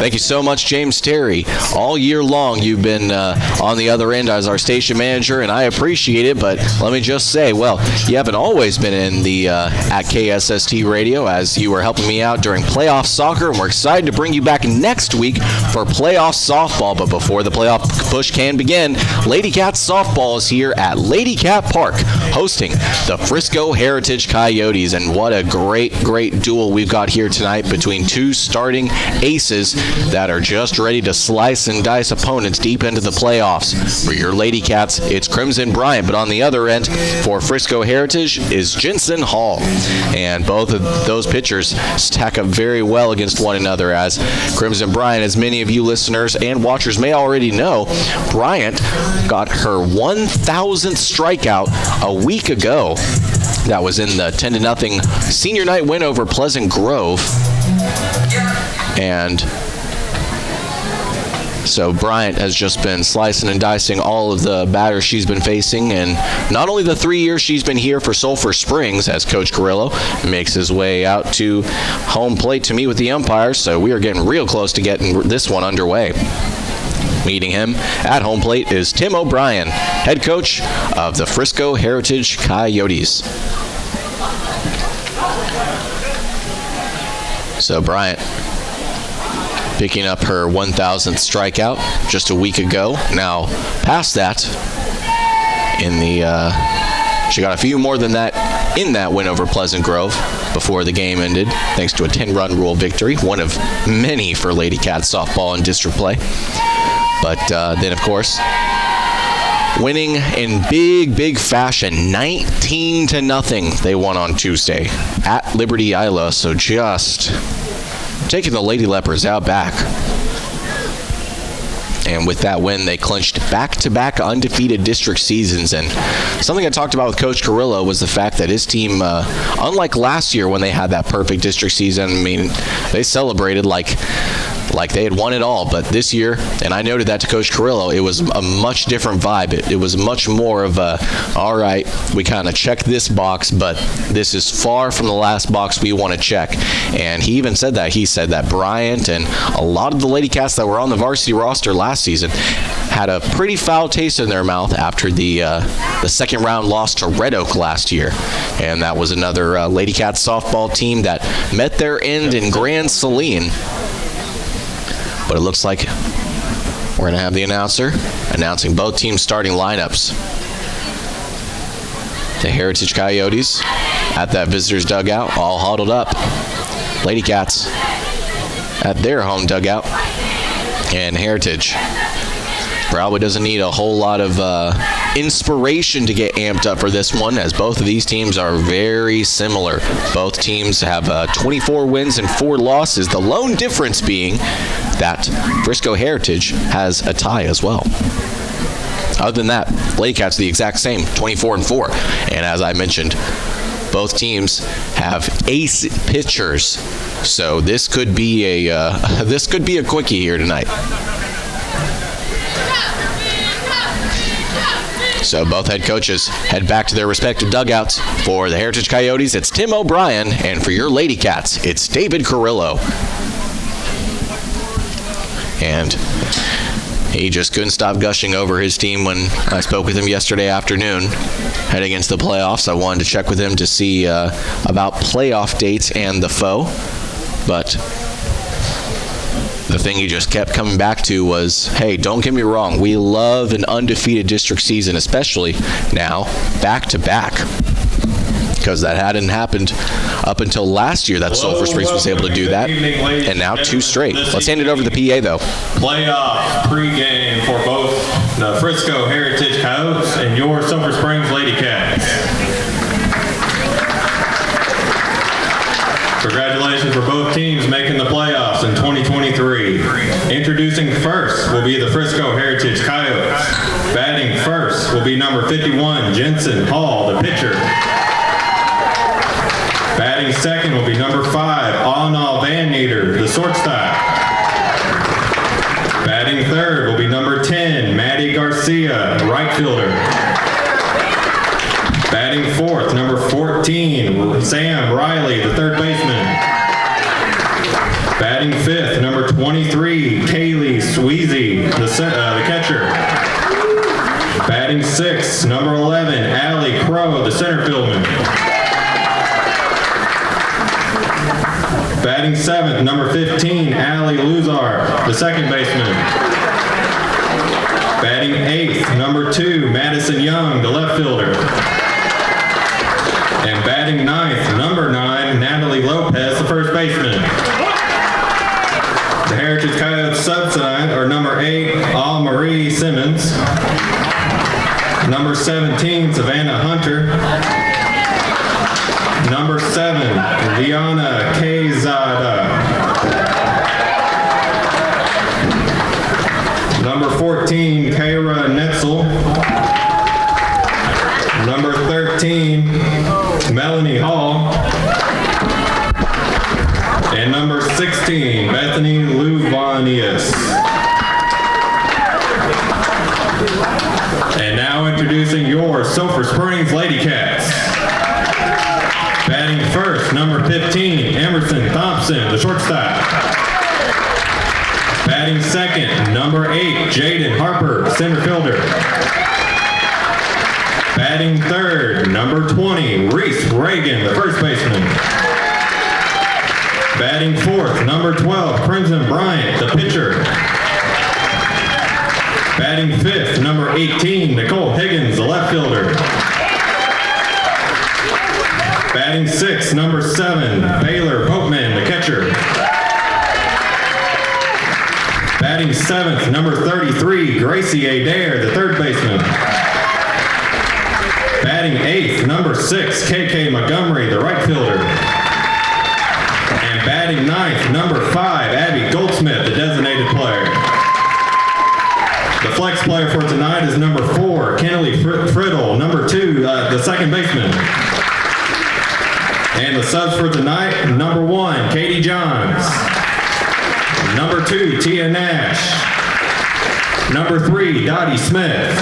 Thank you so much, James Terry. All year long, you've been on the other end as our station manager, and I appreciate it, but let me just say, well, you haven't always been in the at KSST Radio, as you were helping me out during playoff soccer, and we're excited to bring you back next week for playoff softball. But before the playoff push can begin, Ladycat softball is here at Ladycat Park, hosting the Frisco Heritage Coyotes, and what a great duel we've got here tonight between two starting aces that are just ready to slice and dice opponents deep into the playoffs. For your Ladycats, it's Crimson Bryant, but on the other end for Frisco Heritage is Jensen Hall. And both of those pitchers stack up very well against one another, as Crimson Bryant, as many of you listeners and watchers may already know, Bryant got her 1,000th strikeout a week ago. That was in the 10-0 senior night win over Pleasant Grove. And so Bryant has just been slicing and dicing all of the batters she's been facing, and not only the 3 years she's been here for Sulphur Springs, as Coach Carrillo makes his way out to home plate to meet with the umpires, so we are getting real close to getting this one underway. Meeting him at home plate is Tim O'Brien, head coach of the Frisco Heritage Coyotes. So Bryant picking up her 1,000th strikeout just a week ago. Now, past that, she got a few more than that in that win over Pleasant Grove before the game ended, thanks to a 10-run rule victory, one of many for Ladycat softball in district play. But then, of course, winning in big fashion, 19-0. They won on Tuesday at Liberty Isla, so just taking the Lady Leopards out back. And with that win, they clinched back-to-back undefeated district seasons. And something I talked about with Coach Carrillo was the fact that his team, unlike last year when they had that perfect district season, I mean, they celebrated like they had won it all. But this year, and I noted that to Coach Carrillo, it was a much different vibe. It was much more of a, all right, we kind of check this box, but this is far from the last box we want to check. And he even said that. He said that Bryant and a lot of the Ladycats that were on the varsity roster last season had a pretty foul taste in their mouth after the second round loss to Red Oak last year. And that was another Ladycat softball team that met their end in Grand Saline. But it looks like we're going to have the announcer announcing both teams' starting lineups. The Heritage Coyotes at that visitor's dugout, all huddled up. Ladycats at their home dugout. And Heritage probably doesn't need a whole lot of inspiration to get amped up for this one, as both of these teams are very similar. Both teams have 24 wins and 4 losses, the lone difference being that Frisco Heritage has a tie as well. Other than that, Ladycats the exact same, 24-4. And as I mentioned, both teams have ace pitchers, so this could be a quickie here tonight. So both head coaches head back to their respective dugouts. For the Heritage Coyotes, it's Tim O'Brien, and for your Ladycats, it's David Carrillo. And he just couldn't stop gushing over his team when I spoke with him yesterday afternoon heading into the playoffs. I wanted to check with him to see about playoff dates and the foe, but the thing he just kept coming back to was, hey, don't get me wrong, we love an undefeated district season, especially now, back-to-back, because that hadn't happened up until last year that Sulphur Springs was able to do that, and now 2 straight. Let's hand it over to the PA, though. Playoff pregame for both the Frisco Heritage Coyotes and your Sulphur Springs Ladycats. Congratulations for both teams making the playoffs in 2023. Introducing first will be the Frisco Heritage Coyotes. Batting first will be number 51, Jensen Hall, the pitcher. Batting second will be number 5, Anna Van Meter, the shortstop. Batting third will be number 10, Maddie Garcia, right fielder. Batting fourth, number 14, Sam Riley, the third baseman. Batting fifth, number 23, 6, number 11, Allie Crow, the center fielder. Batting 7th, number 15, Allie Luzar, the second baseman. Batting 8th, number 2, Madison Young, the left fielder. And batting 9th, number 9, Natalie Lopez, the first baseman. The Heritage Coyotes subs tonight are number 8, Al Marie Simmons. Number 17, Savannah Hunter. Number 7, Liana Quezada. Number 14, Kyra Netzel. Number 13, Melanie Hall. And number 16, Bethany Luvanius. And now introducing your Sulphur Springs Ladycats. Batting first, number 15, Emerson Thompson, the shortstop. Batting second, number 8, Jaden Harper, center fielder. Batting third, number 20, Reese Reagan, the first baseman. Batting fourth, number 12, Crimson Bryant, the pitcher. Batting fifth, number 18, Nicole Higgins, the left fielder. Batting sixth, number 7, Baylor Boatman, the catcher. Batting seventh, number 33, Gracie Adair, the third baseman. Batting eighth, number 6, KK Montgomery, the right fielder. And batting ninth, number 5, Abby Goldsmith, the designated player. The flex player for tonight is number 4, Kennelly Friddle, number 2, the second baseman. And the subs for tonight, number 1, Katie Johns. Number 2, Tia Nash. Number 3, Dottie Smith.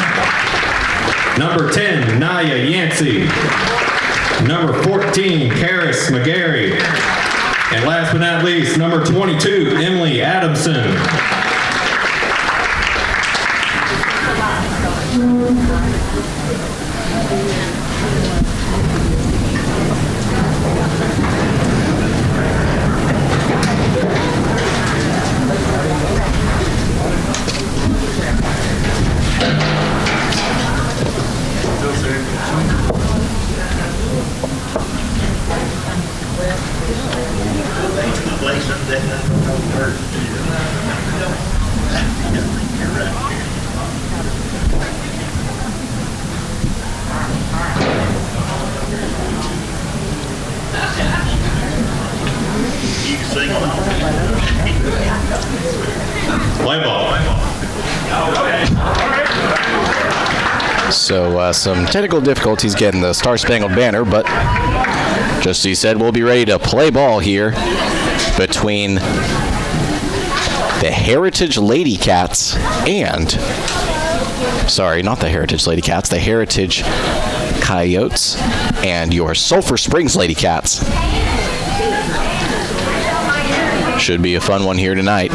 Number 10, Naya Yancey. Number 14, Karis McGarry. And last but not least, number 22, Emily Adamson. Play ball. So some technical difficulties getting the Star Spangled Banner, but just as he said, we'll be ready to play ball here between the Heritage Ladycats and, sorry, not the Heritage Ladycats, the Heritage Coyotes and your Sulphur Springs Ladycats. Should be a fun one here tonight,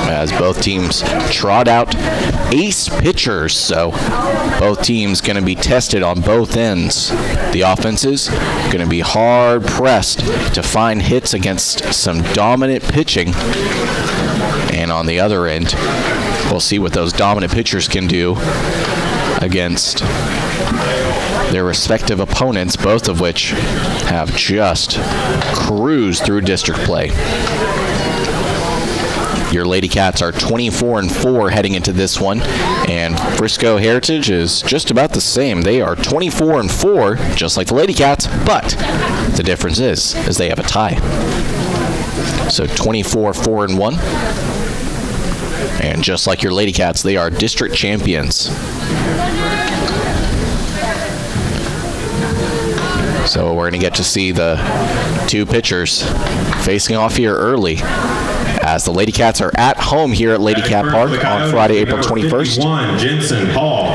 as both teams trot out ace pitchers, so both teams going to be tested on both ends. The offenses going to be hard pressed to find hits against some dominant pitching, and on the other end, we'll see what those dominant pitchers can do against their respective opponents, both of which have just cruised through district play. Your Ladycats are 24-4 heading into this one, and Frisco Heritage is just about the same. They are 24-4, just like the Ladycats, but the difference is they have a tie. So 24-4-1, and just like your Ladycats, they are district champions. So we're going to get to see the two pitchers facing off here early, as the Ladycats are at home here at Ladycat Park on Friday, April 21st. Jensen Hall.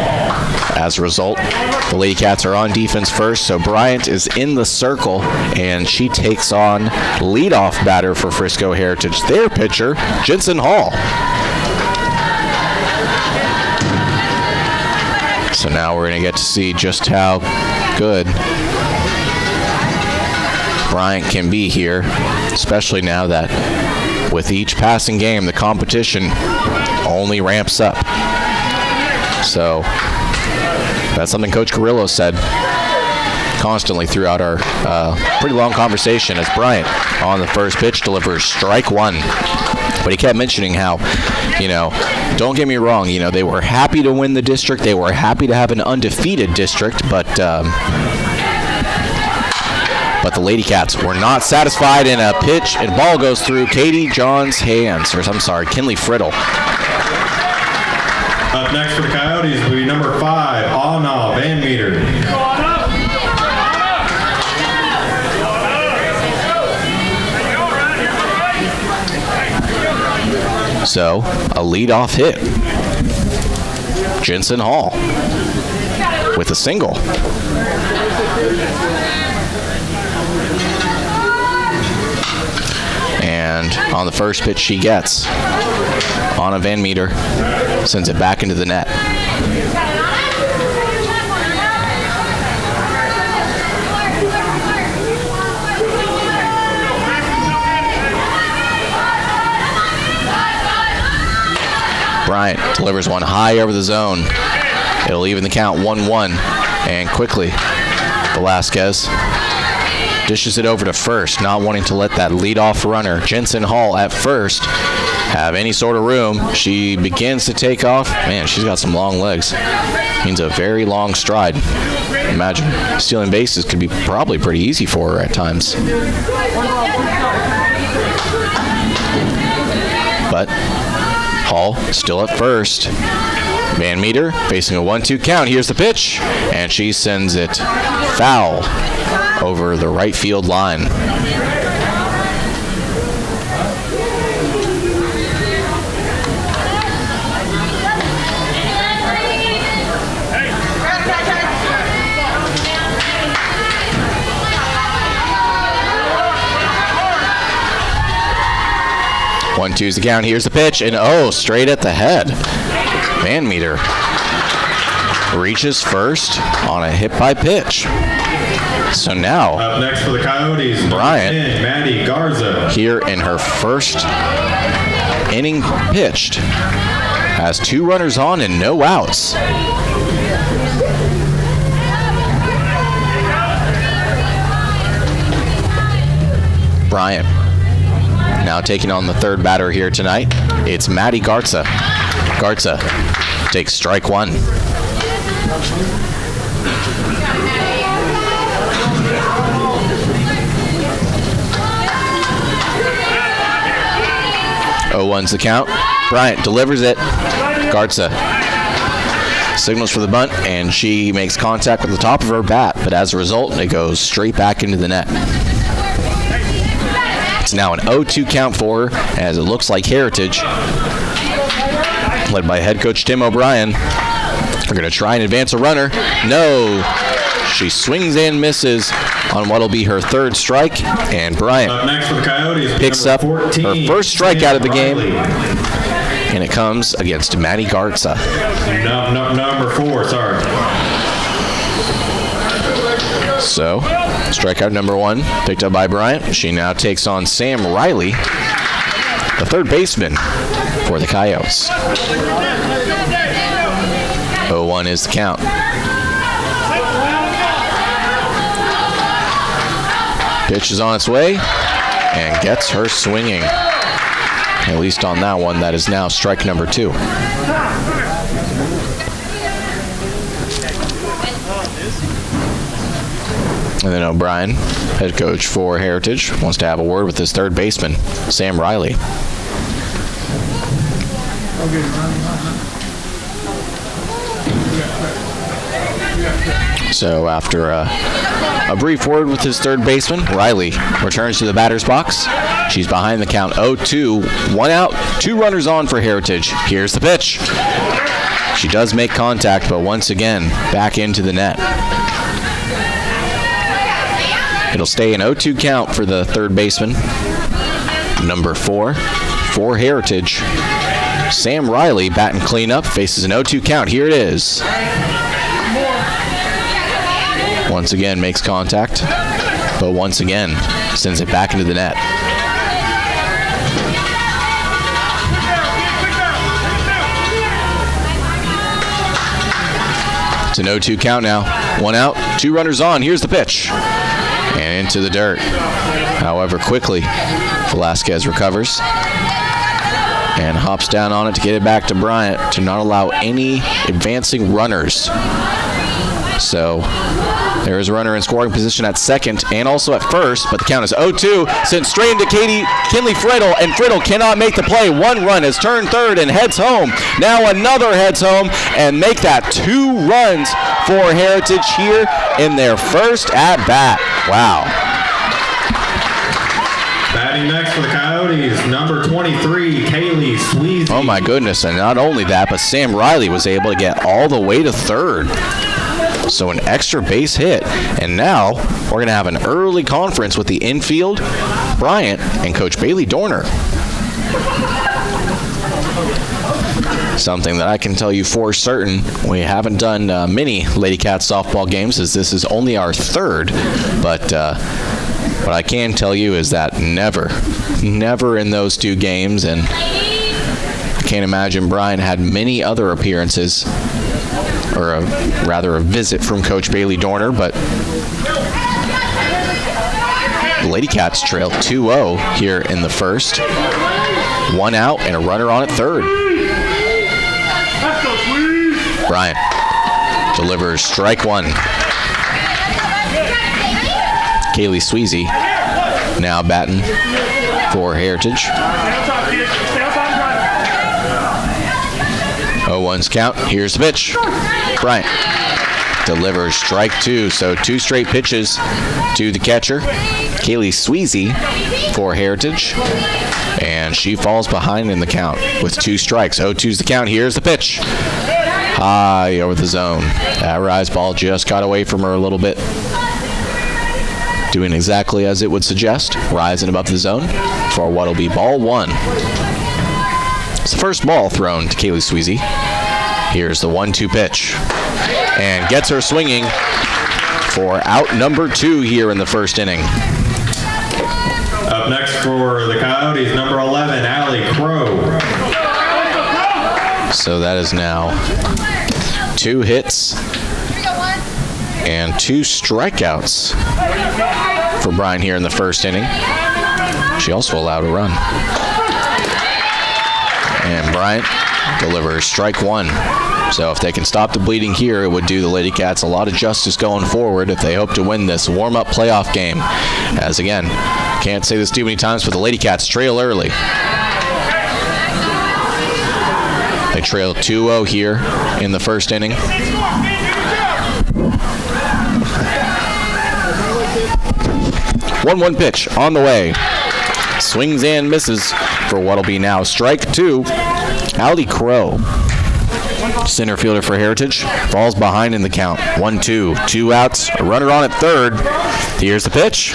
As a result, the Ladycats are on defense first, so Bryant is in the circle, and she takes on leadoff batter for Frisco Heritage, their pitcher, Jensen Hall. So now we're going to get to see just how good Bryant can be here, especially now that with each passing game, the competition only ramps up. So that's something Coach Carrillo said constantly throughout our pretty long conversation as Bryant on the first pitch delivers strike one. But he kept mentioning how, don't get me wrong, they were happy to win the district. They were happy to have an undefeated district, but the Ladycats were not satisfied, and a pitch and ball goes through Katie John's hands, Kinley Friddle. Up next for the Coyotes will be number 5, Anna Van Meter. So, a leadoff hit. Jensen Hall with a single. And on the first pitch she gets, Anna Van Meter sends it back into the net. Bryant delivers one high over the zone. It'll even the count 1-1. And quickly, Velasquez dishes it over to first, not wanting to let that leadoff runner, Jensen Hall, at first, have any sort of room. She begins to take off. Man, she's got some long legs. Means a very long stride. Imagine stealing bases could be probably pretty easy for her at times. But Hall still at first. Van Meter facing a 1-2 count. Here's the pitch, and she sends it foul over the right field line. One, two's the count. Here's the pitch, and straight at the head. Van Meter reaches first on a hit by pitch. So now, up next for the Coyotes, Bryant, 10, Maddie Garza. here in her first inning pitched, has 2 runners on and no outs. Bryant now taking on the third batter here tonight. It's Maddie Garza. Garza takes strike one. Oh, 1's the count. Bryant delivers it. Garza signals for the bunt, and she makes contact with the top of her bat, but as a result, it goes straight back into the net. It's now an 0-2 count for her, as it looks like Heritage, led by head coach Tim O'Brien, are going to try and advance a runner. No. She swings and misses on what'll be her third strike, and Bryant next for the Coyotes, picks up 14, her first strikeout of the game, Riley. and it comes against Maddie Garza. Number 4, sorry. So, strikeout number 1 picked up by Bryant. She now takes on Sam Riley, the third baseman for the Coyotes. 0-1 is the count. Pitch is on its way and gets her swinging. At least on that one, that is now strike number 2. And then O'Brien, head coach for Heritage, wants to have a word with his third baseman, Sam Riley. So after a brief word with his third baseman, Riley returns to the batter's box. She's behind the count 0-2, 1 out, 2 runners on for Heritage. Here's the pitch. She does make contact, but once again, back into the net. It'll stay an 0-2 count for the third baseman. Number 4 for Heritage. Sam Riley batting cleanup, faces an 0-2 count. Here it is. Once again makes contact, but once again sends it back into the net. It's an 0-2 count now. 1 out, 2 runners on. Here's the pitch. And into the dirt. However, quickly, Velasquez recovers and hops down on it to get it back to Bryant to not allow any advancing runners. So there is a runner in scoring position at second and also at first, but the count is 0-2. Sent straight into Kinley Friddle, and Friddle cannot make the play. 1 run has turned third and heads home. Now another heads home and make that 2 runs for Heritage here in their first at-bat. Wow. Batting next for the Coyotes, number 23, Kaylee Sweezy. Oh my goodness, and not only that, but Sam Riley was able to get all the way to third. So an extra base hit. And now we're going to have an early conference with the infield, Bryant, and Coach Bailey Dorner. Something that I can tell you for certain, we haven't done many Ladycat softball games, as this is only our third, but what I can tell you is that never in those 2 games, and I can't imagine Bryant had many other appearances, or rather a visit from Coach Bailey Dorner, but the Ladycats trail 2-0 here in the first. 1 out and a runner on at third. Bryant delivers strike 1. Kaylee Sweezy now batting for Heritage. 0-1's count. Here's the pitch. Bryant delivers strike 2. So 2 straight pitches to the catcher, Kaylee Sweezy, for Heritage. And she falls behind in the count with 2 strikes. 0-2's the count. Here's the pitch. High over the zone. That rise ball just got away from her a little bit. Doing exactly as it would suggest, rising above the zone for what will be ball 1. It's the first ball thrown to Kaylee Sweezy. Here's the 1-2 pitch. And gets her swinging for out number 2 here in the first inning. Up next for the Coyotes, number 11, Allie Crow. So that is now 2 hits and 2 strikeouts for Bryant here in the first inning. She also allowed a run. And Bryant delivers strike 1. So if they can stop the bleeding here, it would do the Ladycats a lot of justice going forward if they hope to win this warm-up playoff game. As again, can't say this too many times, but the Ladycats trail early. They trail 2-0 here in the first inning. 1-1 pitch on the way. Swings and misses for what'll be now strike 2. Allie Crow, center fielder for Heritage, falls behind in the count. 1-2, 2 outs, a runner on at third. Here's the pitch.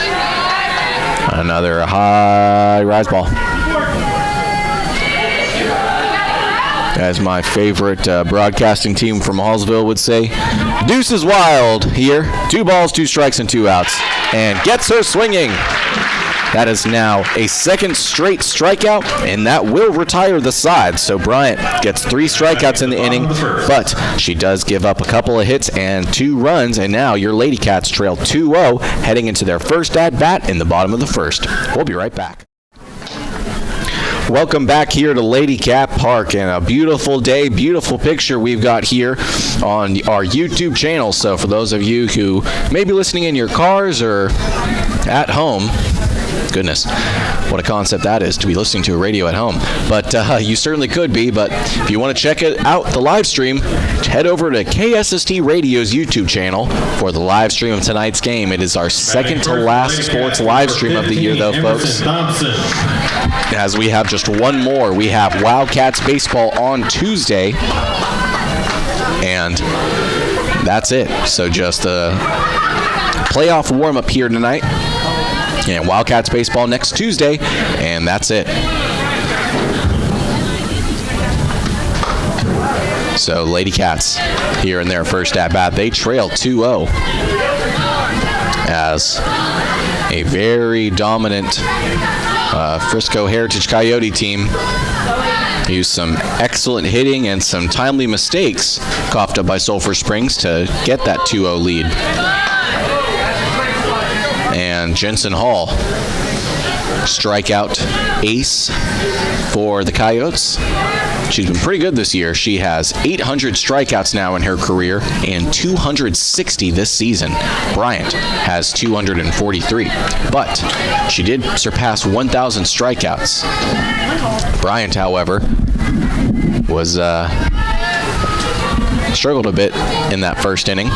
Another high rise ball. As my favorite broadcasting team from Hallsville would say, deuce is wild here. 2 balls, 2 strikes, and 2 outs. And gets her swinging. That is now a 2nd straight strikeout, and that will retire the side. So Bryant gets 3 strikeouts in the inning, but she does give up a couple of hits and 2 runs, and now your Ladycats trail 2-0, heading into their first at-bat in the bottom of the first. We'll be right back. Welcome back here to Ladycat Park, and a beautiful day, beautiful picture we've got here on our YouTube channel. So for those of you who may be listening in your cars or at home, goodness, what a concept that is, to be listening to a radio at home. But you certainly could be. But if you want to check it out, the live stream, head over to KSST Radio's YouTube channel for the live stream of tonight's game. It is our second to last sports live stream of the year, though, folks. As we have just one more, we have Wildcats baseball on Tuesday, and that's it. So just a playoff warm-up here tonight. And Wildcats baseball next Tuesday, and that's it. So Ladycats here in their first at-bat. They trail 2-0. as a very dominant Frisco Heritage Coyote team used some excellent hitting and some timely mistakes coughed up by Sulphur Springs to get that 2-0 lead. And Jensen Hall, strikeout ace for the Coyotes. She's been pretty good this year. She has 800 strikeouts now in her career and 260 this season. Bryant has 243, but she did surpass 1,000 strikeouts. Bryant, however, was struggled a bit in that first inning,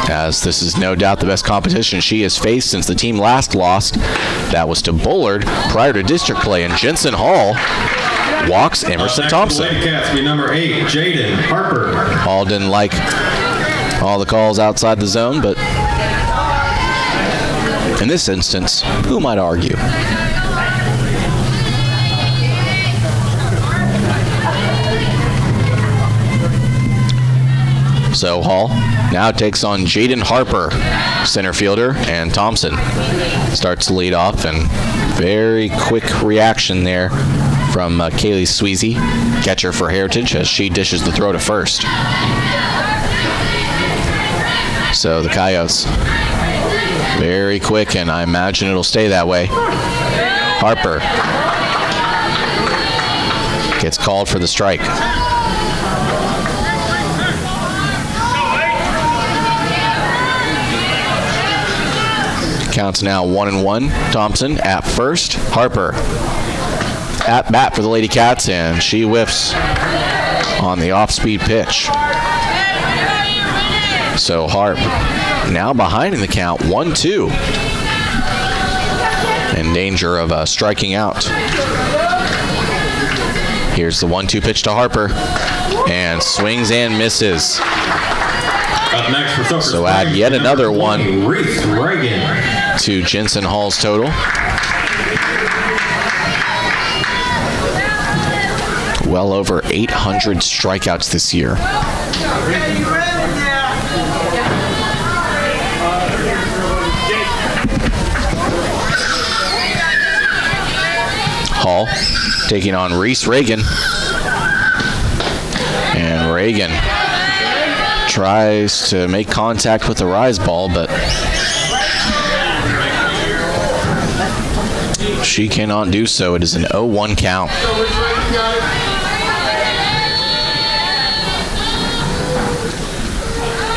as this is no doubt the best competition she has faced since the team last lost. That was to Bullard prior to district play, and Jensen Hall walks Emerson Thompson. Ladycats be number 8, Jaden Harper. Hall didn't like all the calls outside the zone, but in this instance, who might argue? So Hall now takes on Jaden Harper, center fielder, and Thompson starts to lead off, and very quick reaction there from Kaylee Sweezy, catcher for Heritage, as she dishes the throw to first. So the Coyotes, very quick, and I imagine it'll stay that way. Harper gets called for the strike. Counts now 1-1. Thompson at first. Harper at bat for the Ladycats, and she whiffs on the off-speed pitch. So Harp now behind in the count, 1-2. In danger of striking out. Here's the 1-2 pitch to Harper, and swings and misses. Up next for Sulphur So add yet another one Reagan to Jensen Hall's total. Well over 800 strikeouts this year. Hall taking on Reese Reagan. And Reagan tries to make contact with the rise ball, but she cannot do so. It is an 0-1 count.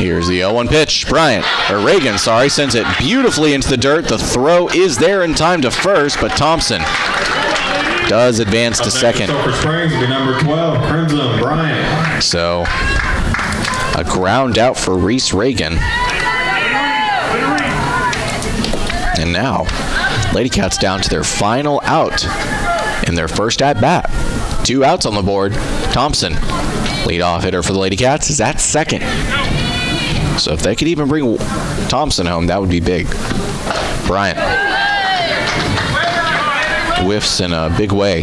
Here's the 0-1 pitch. Reagan sends it beautifully into the dirt. The throw is there in time to first, but Thompson does advance to second. Sulphur Springs will be number 12, Crimson Bryant. So a ground out for Reese Reagan. And now, Ladycats down to their final out in their first at-bat. 2 outs on the board. Thompson, leadoff hitter for the Ladycats, is at second. So if they could even bring Thompson home, that would be big. Bryant whiffs in a big way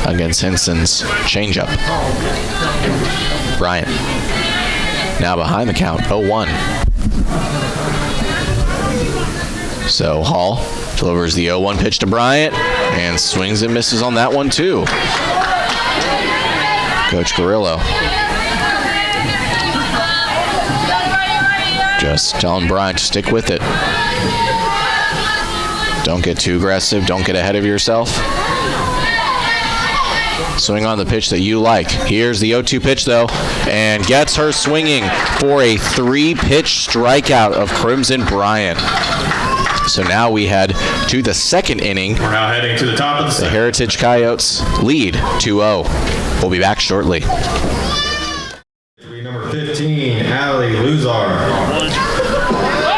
against Henson's changeup. Bryant now behind the count, 0-1. So Hall delivers the 0-1 pitch to Bryant and swings and misses on that one too. Coach Carrillo just telling Bryant to stick with it. Don't get too aggressive. Don't get ahead of yourself. Swing on the pitch that you like. Here's the 0-2 pitch, though, and gets her swinging for a 3-pitch strikeout of Crimson Bryant. So now we head to the second inning. We're now heading to the top of the second. The Heritage Coyotes lead 2-0. We'll be back shortly. Number 15, Allie Luzar.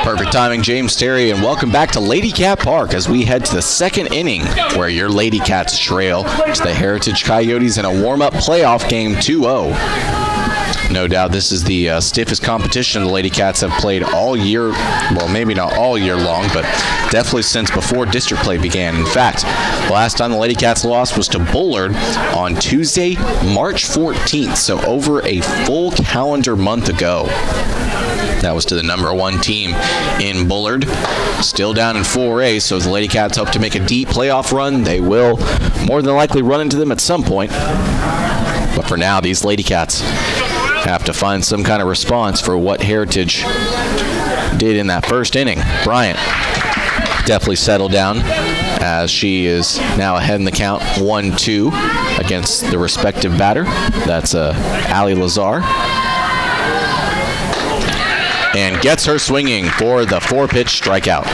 Perfect timing, James Terry, and welcome back to Ladycat Park as we head to the second inning, where your Ladycats trail to the Heritage Coyotes in a warm-up playoff game 2-0. No doubt this is the stiffest competition the Lady Cats have played all year. Well, maybe not all year long, but definitely since before district play began. In fact, the last time the Lady Cats lost was to Bullard on Tuesday, March 14th, so over a full calendar month ago. That was to the number 1 team in Bullard. Still down in 4A, so as the Lady Cats hope to make a deep playoff run, they will more than likely run into them at some point. But for now, these Lady Cats have to find some kind of response for what Heritage did in that first inning. Bryant definitely settled down as she is now ahead in the count 1-2 against the respective batter. That's Allie Lazar. And gets her swinging for the 4-pitch strikeout.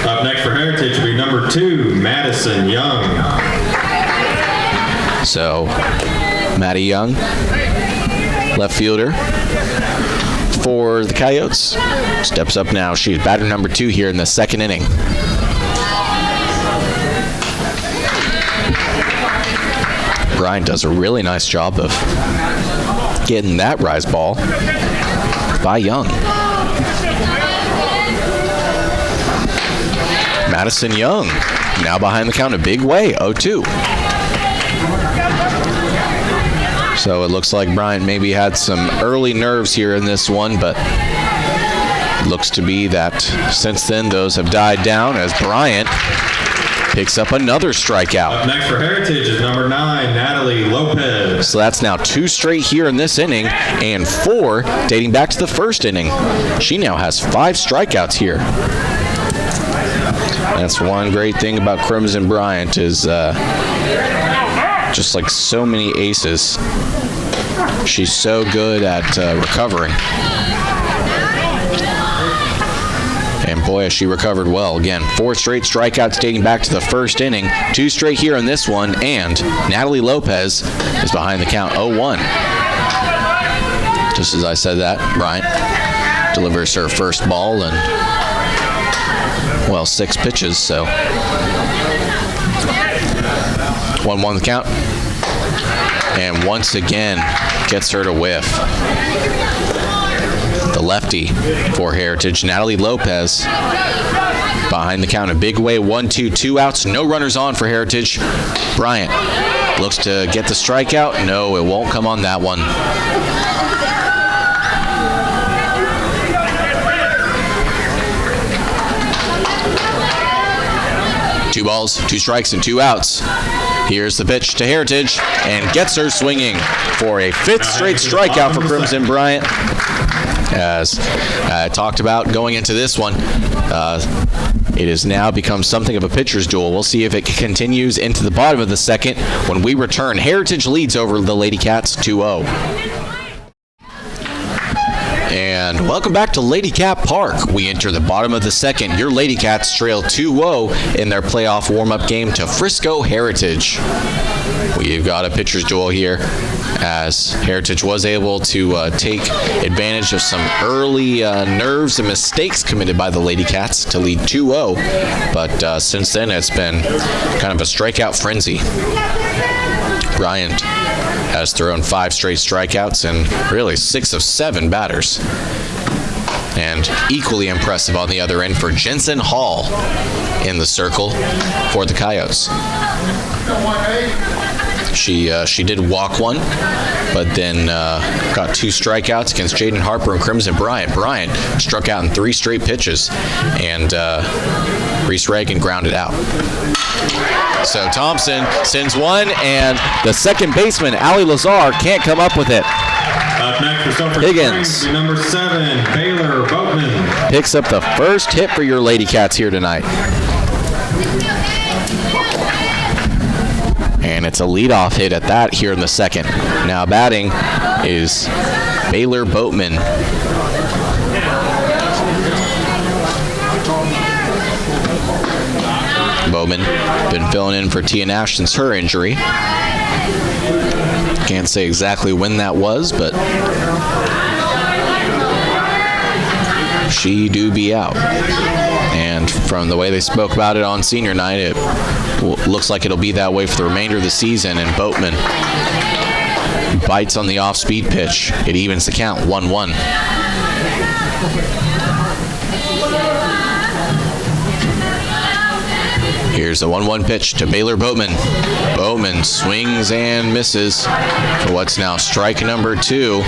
Up next for Heritage will be number 2, Madison Young. So, Maddie Young, left fielder for the Coyotes, steps up now. She's batter number 2 here in the second inning. Brian does a really nice job of getting that rise ball by Young. Madison Young now behind the count a big way, 0-2. So it looks like Bryant maybe had some early nerves here in this one, but looks to be that since then those have died down as Bryant picks up another strikeout. Up next for Heritage is number 9, Natalie Lopez. So that's now 2 straight here in this inning and 4 dating back to the first inning. She now has 5 strikeouts here. That's one great thing about Crimson Bryant is just like so many aces, she's so good at recovering. And boy, has she recovered well. Again, 4 straight strikeouts dating back to the first inning, 2 straight here in this one, and Natalie Lopez is behind the count 0-1. Just as I said that, Bryant delivers her first ball and, well, 6 pitches, so 1-1 the count. And once again, gets her to whiff. The lefty for Heritage, Natalie Lopez, behind the count a big way, 1-2, 2 outs, no runners on for Heritage. Bryant looks to get the strikeout. No, it won't come on that one. Two balls, 2 strikes, and 2 outs. Here's the pitch to Heritage, and gets her swinging for a 5th straight strikeout for Crimson Bryant. As I talked about going into this one, it has now become something of a pitcher's duel. We'll see if it continues into the bottom of the second. When we return, Heritage leads over the Lady Cats 2-0. And welcome back to Ladycat Park. We enter the bottom of the second. Your Lady Cats trail 2-0 in their playoff warm-up game to Frisco Heritage. We've got a pitcher's duel here as Heritage was able to take advantage of some early nerves and mistakes committed by the Lady Cats to lead 2-0. But since then, it's been kind of a strikeout frenzy. Bryant has thrown 5 straight strikeouts and really 6 of 7 batters. And equally impressive on the other end for Jensen Hall in the circle for the Coyotes. She did walk one, but then got 2 strikeouts against Jaden Harper and Crimson Bryant. Bryant struck out in 3 straight pitches, and Reese Reagan grounded out. So Thompson sends one, and the second baseman, Allie Lazar, can't come up with it. Up next for Sulphur Higgins, number 7, Baylor Boatman, picks up the first hit for your Lady Cats here tonight. And it's a leadoff hit at that here in the second. Now batting is Baylor Boatman. Bowman been filling in for Tia Nash since her injury. Can't say exactly when that was, but she do be out. And from the way they spoke about it on senior night, it looks like it'll be that way for the remainder of the season. And Boatman bites on the off-speed pitch. It evens the count, 1-1. Here's the 1-1 pitch to Baylor Boatman. Boatman swings and misses for what's now strike number 2.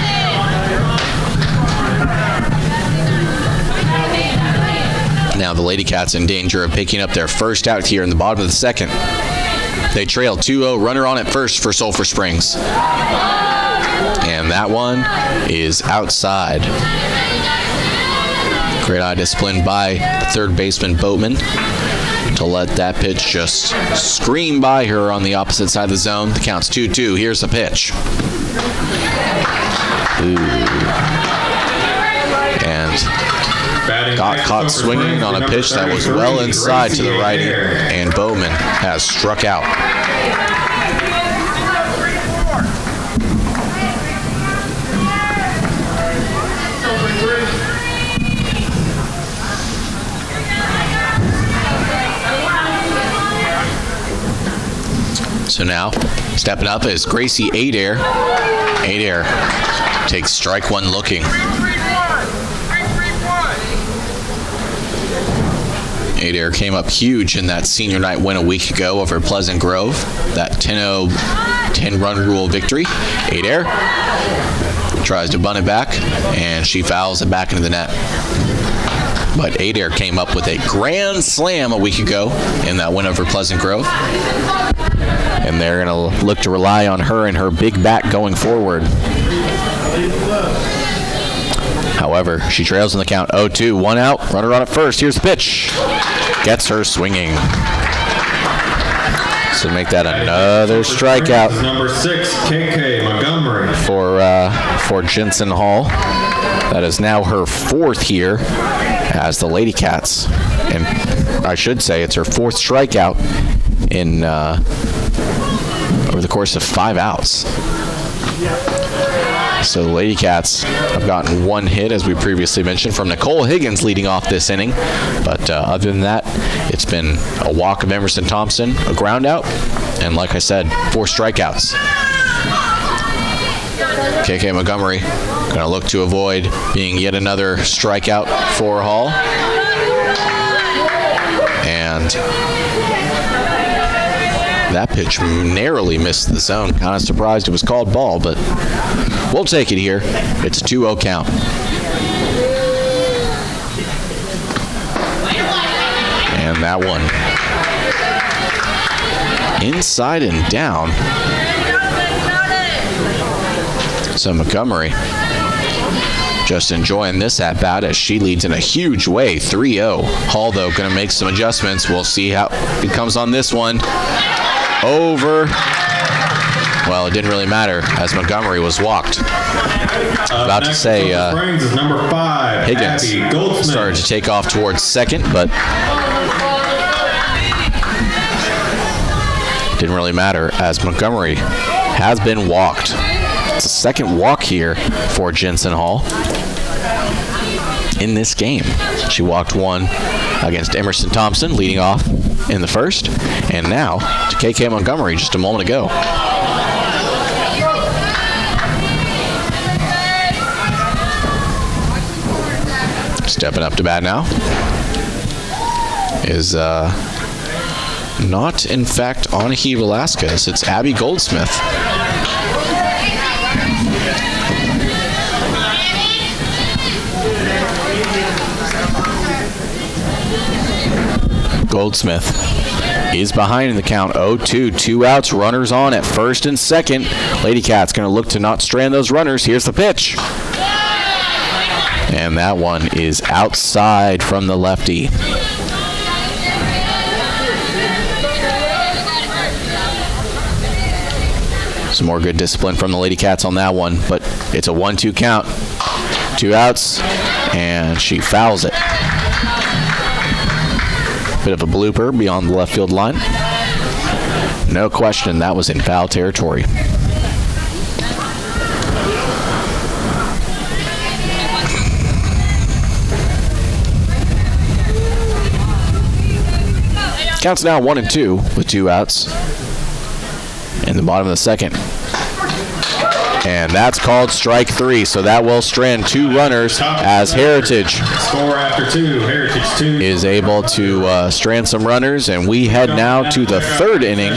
Now the Ladycats in danger of picking up their first out here in the bottom of the second. They trail 2-0, runner on at first for Sulphur Springs. And that one is outside. Great eye discipline by the third baseman Boatman to let that pitch just scream by her on the opposite side of the zone. The count's 2-2. Here's the pitch. Ooh. And got caught swinging on a pitch that was well inside to the righty, and Bowman has struck out. So now, stepping up is Gracie Adair. Adair takes strike one looking. Adair came up huge in that senior night win a week ago over Pleasant Grove. That 10-0, 10-run rule victory. Adair tries to bunt it back, and she fouls it back into the net. But Adair came up with a grand slam a week ago in that win over Pleasant Grove. And they're going to look to rely on her and her big bat going forward. However, she trails in the count 0-2, one out, runner on at first. Here's the pitch. Gets her swinging. So make that another strikeout. Number 6, KK Montgomery. For Jensen Hall. That is now her fourth here as the Ladycats. And I should say it's her fourth strikeout in over the course of 5 outs. So the Ladycats have gotten one hit, as we previously mentioned, from Nicole Higgins leading off this inning. But other than that, it's been a walk of Emerson Thompson, a ground out, and like I said, 4 strikeouts. KK Montgomery going to look to avoid being yet another strikeout for Hall. And that pitch narrowly missed the zone. Kind of surprised it was called ball, but we'll take it here. It's a 2-0 count. And that one inside and down. So Montgomery just enjoying this at-bat as she leads in a huge way, 3-0. Hall, though, going to make some adjustments. We'll see how it comes on this one. Over. Well, it didn't really matter as Montgomery was walked. About to say number 5, Higgins started to take off towards second, but didn't really matter as Montgomery has been walked. It's the second walk here for Jensen Hall in this game. She walked one against Emerson Thompson leading off in the first, and now to KK Montgomery just a moment ago. Stepping up to bat now is not, in fact, Anahi Velasquez. It's Abby Goldsmith. Goldsmith is behind in the count, 0-2, 2 outs, runners on at first and second. Ladycats going to look to not strand those runners. Here's the pitch. And that one is outside from the lefty. Some more good discipline from the Ladycats on that one, but it's a 1-2 count. 2 outs, and she fouls it. Bit of a blooper beyond the left field line. No question, that was in foul territory. Counts now 1-2 with 2 outs in the bottom of the second. And that's called strike 3, so that will strand 2 runners as Heritage Score after 2, Heritage 2. is able to strand some runners, and we head now to the 3rd inning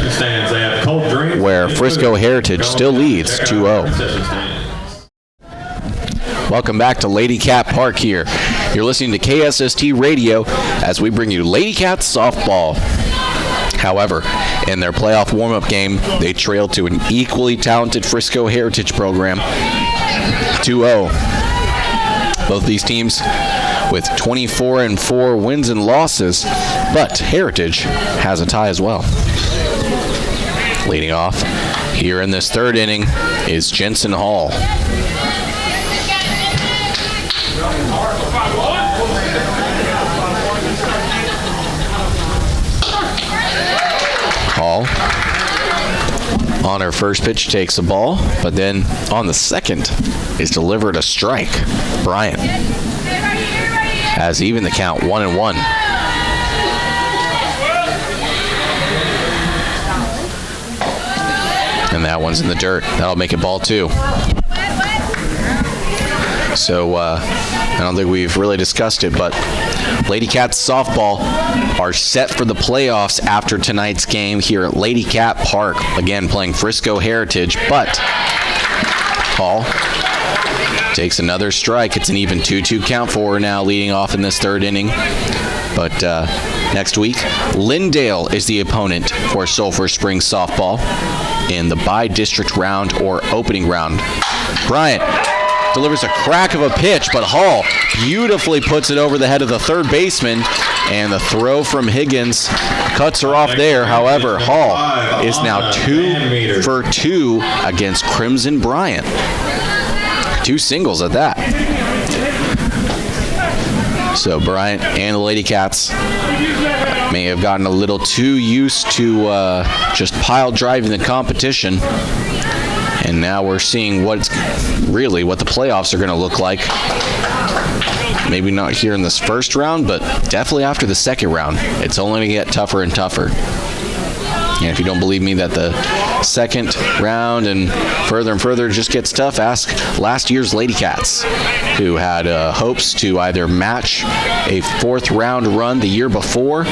where Frisco Heritage still leads 2-0. Welcome back to Ladycat Park here. You're listening to KSST Radio as we bring you Ladycat softball. However, in their playoff warm-up game, they trailed to an equally talented Frisco Heritage program, 2-0. Both these teams with 24-4 wins and losses, but Heritage has a tie as well. Leading off here in this 3rd inning is Jensen Hall. Hall on her first pitch takes the ball, but then on the second is delivered a strike. Bryant has even the count 1-1. And that one's in the dirt. That'll make it ball 2. So I don't think we've really discussed it, but Ladycats softball are set for the playoffs after tonight's game here at Ladycat Park. Again, playing Frisco Heritage, but Hall takes another strike. It's an even 2-2 count for her now, leading off in this 3rd inning. But next week, Lindale is the opponent for Sulphur Springs softball in the by-district round or opening round. Bryant delivers a crack of a pitch, but Hall beautifully puts it over the head of the 3rd baseman, and the throw from Higgins cuts her off there. However, Hall is now 2 for 2 against Crimson Bryant. 2 singles at that. So Bryant and the Ladycats may have gotten a little too used to just pile driving the competition. And now we're seeing what the playoffs are going to look like. Maybe not here in this first round, but definitely after the 2nd round. It's only going to get tougher and tougher. And if you don't believe me that the 2nd round and further just gets tough, ask last year's Ladycats, who had hopes to either match a 4th round run the year before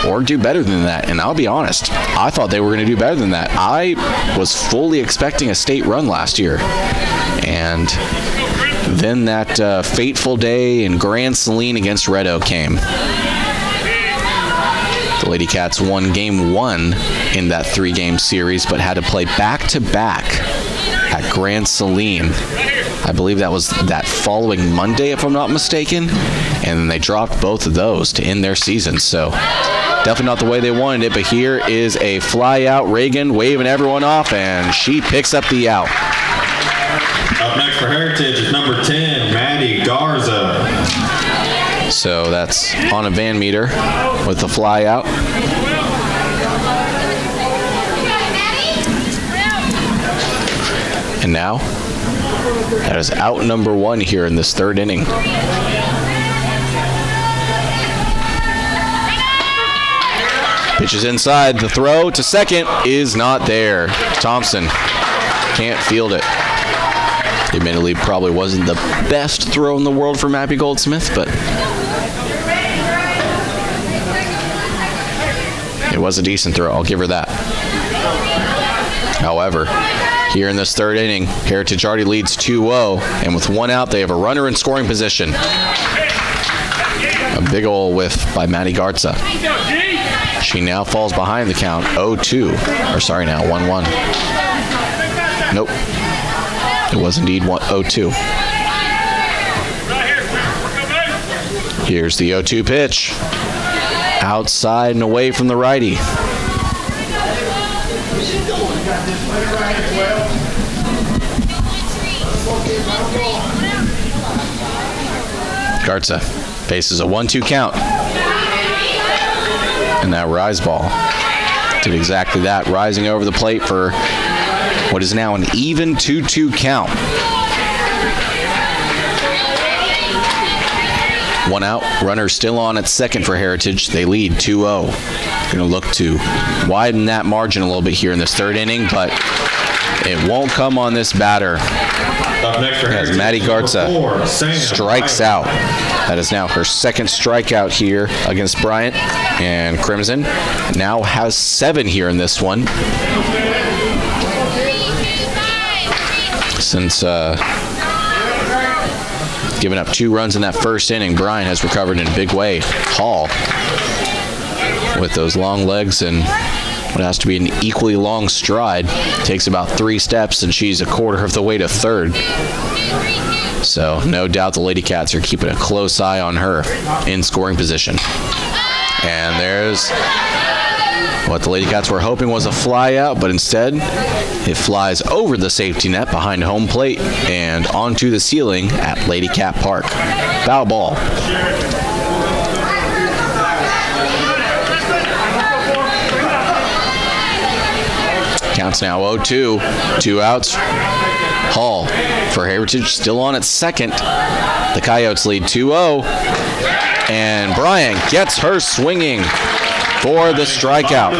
or do better than that. And I'll be honest, I thought they were going to do better than that. I was fully expecting a state run last year. And then that fateful day in Grand Saline against Red Oak came. The Ladycats won game 1 in that 3-game series, but had to play back-to-back at Grand Saline. I believe that was that following Monday, if I'm not mistaken. And then they dropped both of those to end their season. So definitely not the way they wanted it, but here is a fly out. Reagan waving everyone off, and she picks up the out. Up next for Heritage is number 10, Maddie Garza. So that's Anna Van Meter with the fly out. And now, that is out number 1 here in this 3rd inning. Pitches inside. The throw to second is not there. Thompson can't field it. Admittedly, probably wasn't the best throw in the world for Mappy Goldsmith, but it was a decent throw. I'll give her that. However, here in this 3rd inning, Heritage already leads 2-0, and with 1 out, they have a runner in scoring position. A big ol' whiff by Maddie Garza. She now falls behind the count 0-2. Or sorry, now 1-1. Nope. It was indeed 0-2. Here's the 0-2 pitch. Outside and away from the righty. Garza faces a 1-2 count. And that rise ball did exactly that, rising over the plate for what is now an even 2-2 count. 1 out, runner still on at second for Heritage. They lead 2-0. Going to look to widen that margin a little bit here in this 3rd inning, but It won't come on this batter. Up next for As Heritage, Maddie Garza number 4, Sam strikes out. That is now her second strikeout here against Bryant. And Crimson now has 7 here in this one. Since giving up 2 runs in that first inning, Bryant has recovered in a big way. Hall, with those long legs and what has to be an equally long stride, takes about 3 steps, and she's a quarter of the way to third. So no doubt the Ladycats are keeping a close eye on her in scoring position. And there's what the Ladycats were hoping was a fly out, but instead it flies over the safety net behind home plate and onto the ceiling at Ladycat Park. Foul ball. Counts now 0-2. 2 outs. Hall for Heritage still on at second. The Coyotes lead 2-0. And Bryant gets her swinging for the strikeout.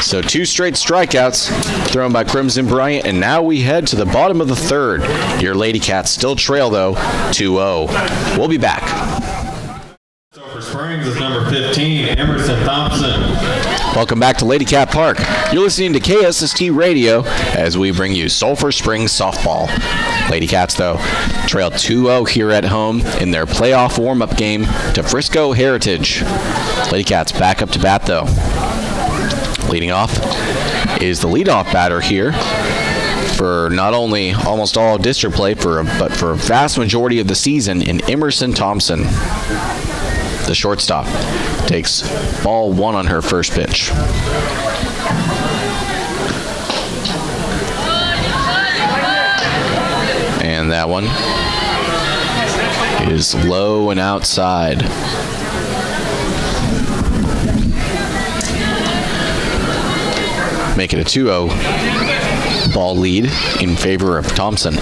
So 2 straight strikeouts thrown by Crimson Bryant, and now we head to the bottom of the third. Your Ladycats still trail, though, 2-0. We'll be back. Sulphur Springs is number 15, Emerson Thompson. Welcome back to Ladycat Park. You're listening to KSST Radio as we bring you Sulphur Springs softball. Ladycats, though, trail 2-0 here at home in their playoff warm-up game to Frisco Heritage. Ladycats back up to bat, though. Leading off is the leadoff batter here for not only almost all district play, but for a vast majority of the season in Emerson Thompson. The shortstop takes ball 1 on her first pitch. And that one is low and outside. Make it a 2-0 ball lead in favor of Thompson.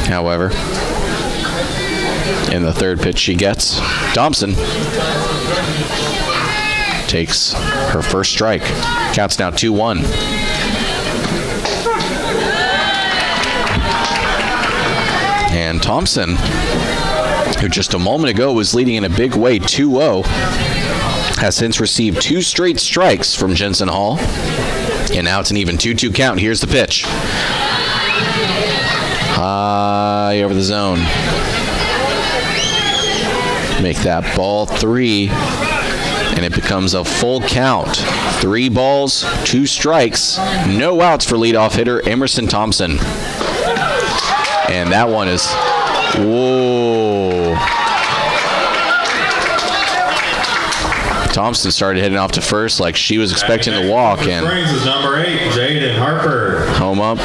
However, in the third pitch she gets, Thompson takes her first strike. Counts now 2-1. And Thompson, who just a moment ago was leading in a big way 2-0, has since received 2 straight strikes from Jensen Hall. And now it's an even 2-2 count. Here's the pitch. High over the zone. Make that ball 3, and it becomes a full count. 3 balls, 2 strikes, no outs for leadoff hitter Emerson Thompson. And that one is, whoa. Thompson started heading off to first like she was expecting to walk, and Springs is number 8, Jaden Harper. Home up.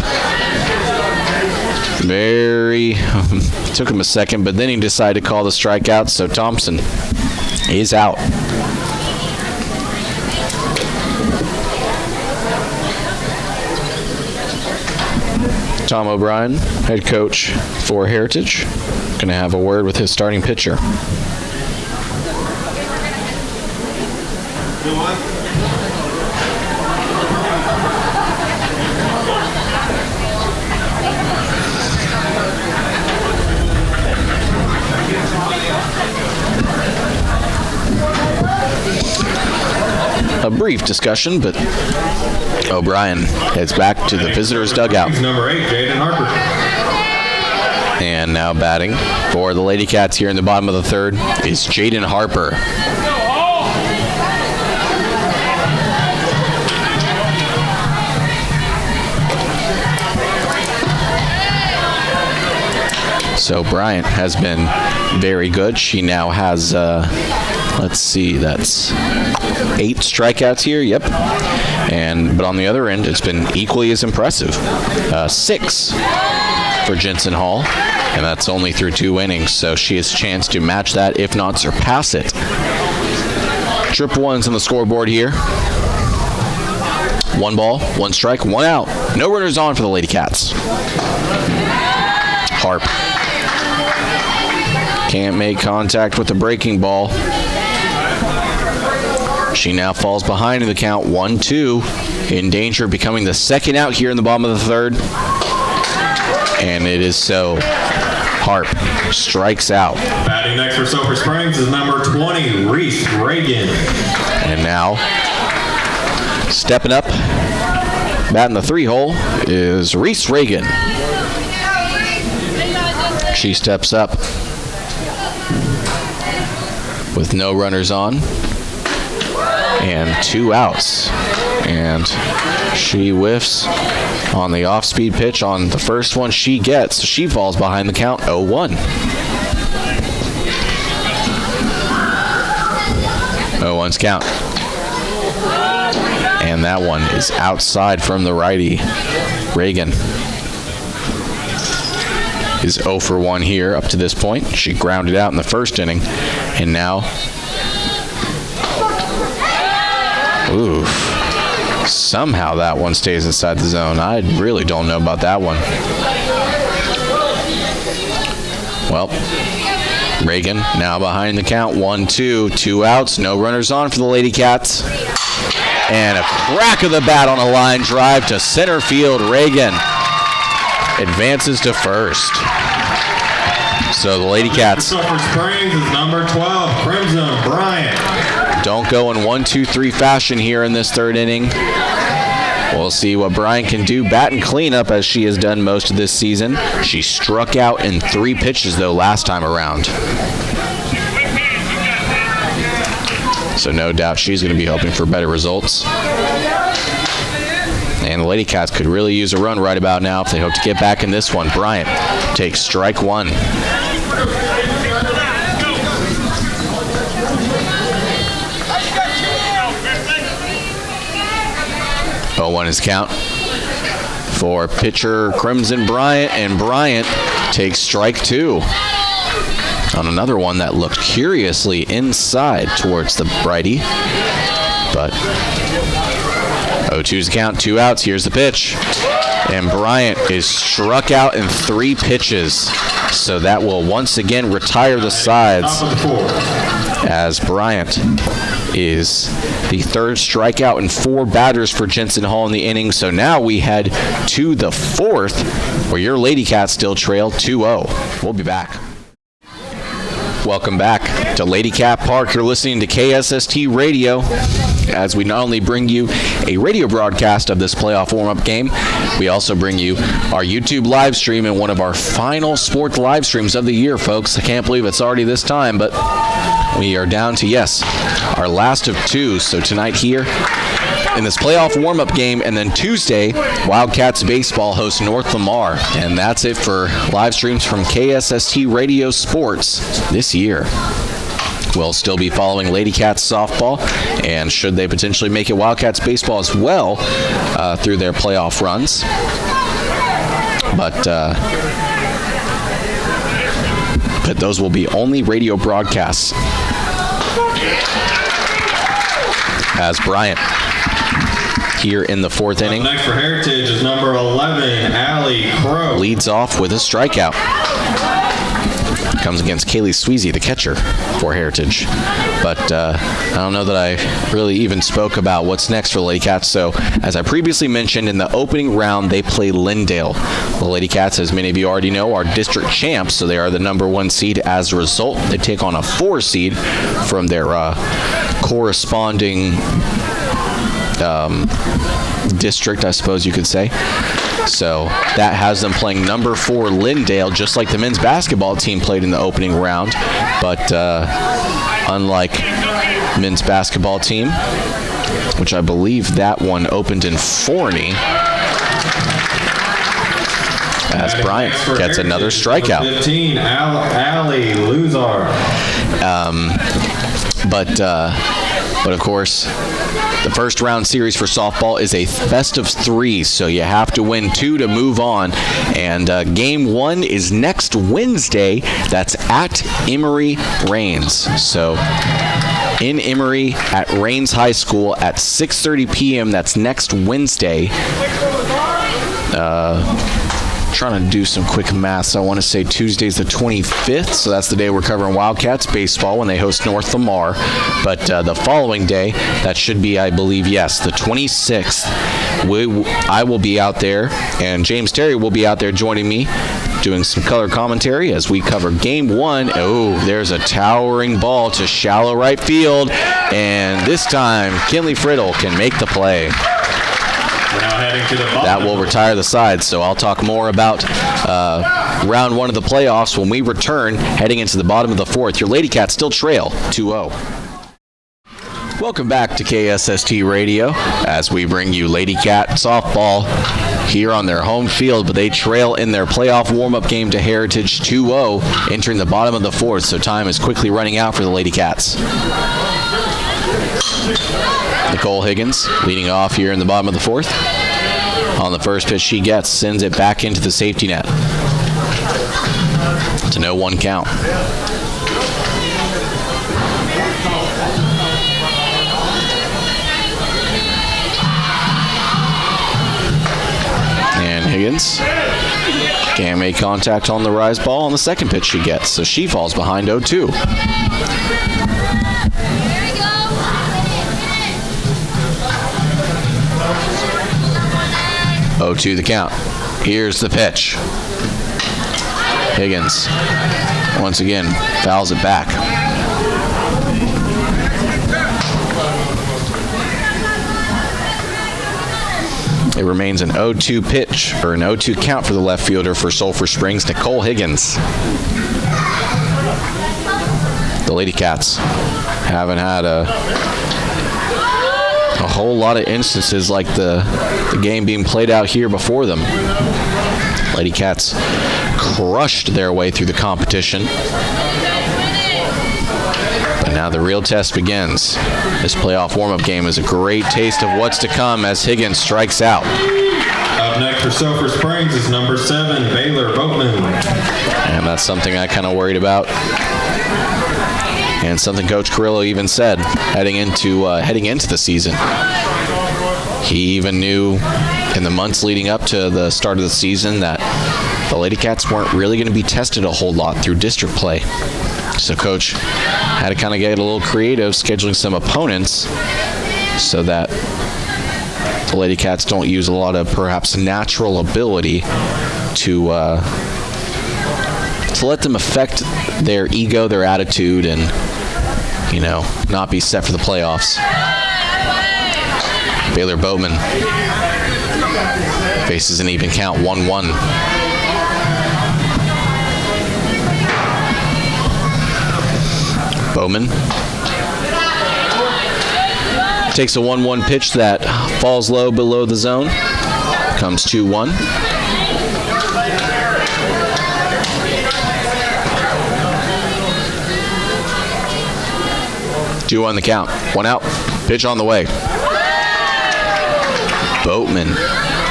Took him a second, but then he decided to call the strikeout, so Thompson is out. Tom O'Brien, head coach for Heritage, going to have a word with his starting pitcher. A brief discussion, but O'Brien heads back to the visitors' dugout. Number 8, Jaden Harper. And now batting for the Ladycats here in the bottom of the third is Jaden Harper. So Bryant has been very good. She now has, let's see, that's 8 strikeouts here. Yep. But on the other end, it's been equally as impressive. 6 for Jensen Hall, and that's only through 2 innings. So she has a chance to match that, if not surpass it. Triple ones on the scoreboard here. 1 ball, 1 strike, 1 out. No runners on for the Ladycats. Harp can't make contact with the breaking ball. She now falls behind in the count 1-2, in danger of becoming the second out here in the bottom of the third. And it is so. Harp strikes out. Batting next for Sulphur Springs is number 20, Reese Reagan. And now, stepping up, batting the 3-hole is Reese Reagan. She steps up with no runners on and 2 outs. And she whiffs on the off-speed pitch on the first one she gets. She falls behind the count 0-1. 0-1's count. And that one is outside from the righty. Reagan is 0 for 1 here up to this point. She grounded out in the first inning. And now, oof. Somehow that one stays inside the zone. I really don't know about that one. Well, Reagan now behind the count. 1-2, 2 outs, no runners on for the Ladycats. And a crack of the bat on a line drive to center field. Reagan advances to first. So the Ladycats. Sulphur Springs is number 12, Crimson Bryant. Don't go in 1-2-3 fashion here in this third inning. We'll see what Bryant can do. Bat and cleanup as she has done most of this season. She struck out in 3 pitches, though, last time around. So no doubt she's going to be hoping for better results. And the Ladycats could really use a run right about now if they hope to get back in this one. Bryant takes strike 1. 0-1 is count for pitcher Crimson Bryant, and Bryant takes strike 2 on another one that looked curiously inside towards the righty. But 0-2's count, 2 outs. Here's the pitch. And Bryant is struck out in 3 pitches. So that will once again retire the sides, as Bryant is the 3rd strikeout and 4 batters for Jensen Hall in the inning. So now we head to the 4th, where your Ladycats still trail 2-0. We'll be back. Welcome back to Ladycat Park. You're listening to KSST Radio, as we not only bring you a radio broadcast of this playoff warm-up game, we also bring you our YouTube live stream and one of our final sports live streams of the year, folks. I can't believe it's already this time, but we are down to, yes, our last of 2. So tonight here in this playoff warm-up game, and then Tuesday, Wildcats baseball hosts North Lamar. And that's it for live streams from KSST Radio Sports this year. We'll still be following Ladycats softball, and should they potentially make it, Wildcats baseball as well through their playoff runs. But those will be only radio broadcasts, as Bryant here in the 4th inning. Next for Heritage is number 11, Allie Crow. Leads off with a strikeout. Comes against Kaylee Sweezy, the catcher for Heritage. But I don't know that I really even spoke about what's next for Ladycats. So, as I previously mentioned, in the opening round, they play Lindale. The Ladycats, as many of you already know, are district champs, so they are the number 1 seed. As a result, they take on a 4 seed from their corresponding district, I suppose you could say. So that has them playing number 4 Lindale, just like the men's basketball team played in the opening round. But unlike men's basketball team, which I believe that one opened in Forney, as Bryant gets another strikeout. 15, Allie Luzar. But of course, the first round series for softball is a best of 3, so you have to win 2 to move on. And game 1 is next Wednesday. That's at Emory Rains. So in Emory at Rains High School at 6:30 p.m. That's next Wednesday. Trying to do some quick math. So I want to say Tuesday's the 25th, so that's the day we're covering Wildcats baseball when they host North Lamar. But the following day, that should be, I believe, yes, the 26th. I will be out there, and James Terry will be out there joining me, doing some color commentary as we cover Game 1. Oh, there's a towering ball to shallow right field, and this time Kinley Friddle can make the play. Now heading to the bottom. That will retire the side, so I'll talk more about round 1 of the playoffs when we return, heading into the bottom of the 4th. Your Ladycats still trail 2-0. Welcome back to KSST Radio as we bring you Ladycat softball here on their home field, but they trail in their playoff warm-up game to Heritage 2-0, entering the bottom of the 4th, so time is quickly running out for the Ladycats. Nicole Higgins leading off here in the bottom of the 4th. On the first pitch she gets, sends it back into the safety net. It's a 0-1 count. And Higgins can't make contact on the rise ball on the second pitch she gets, so she falls behind 0-2. 0-2 the count. Here's the pitch. Higgins once again fouls it back. It remains an 0-2 pitch, or an 0-2 count for the left fielder for Sulphur Springs, Nicole Higgins. The Ladycats haven't had a whole lot of instances like the game being played out here before them. Ladycats crushed their way through the competition. And now the real test begins. This playoff warm-up game is a great taste of what's to come as Higgins strikes out. Up next for Sulphur Springs is number 7, Baylor Boatman. And that's something I kind of worried about. And something Coach Carrillo even said heading into the season. He even knew in the months leading up to the start of the season that the Ladycats weren't really going to be tested a whole lot through district play. So Coach had to kind of get a little creative, scheduling some opponents so that the Ladycats don't use a lot of perhaps natural ability to let them affect their ego, their attitude, and, you know, not be set for the playoffs. Baylor Boatman faces an even count, 1-1. Bowman takes a 1-1 pitch that falls low below the zone. Comes 2-1. Two on the count. 1 out. Pitch on the way. Boatman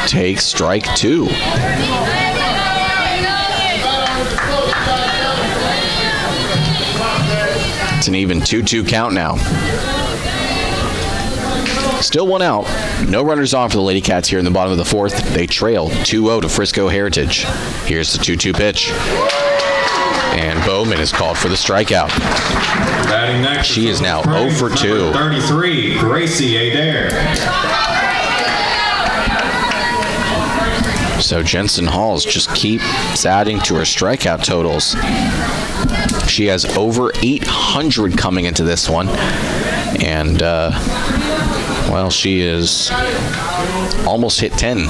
takes strike 2. It's an even 2-2 count now. Still 1 out. No runners on for the Ladycats here in the bottom of the 4th. They trail 2-0 to Frisco Heritage. Here's the 2-2 pitch. And Bowman is called for the strikeout. Batting next, she is now 0 for 2. 33, Gracie Adair. So Jensen Halls just keeps adding to her strikeout totals. She has over 800 coming into this one. And, well, she is almost hit 10.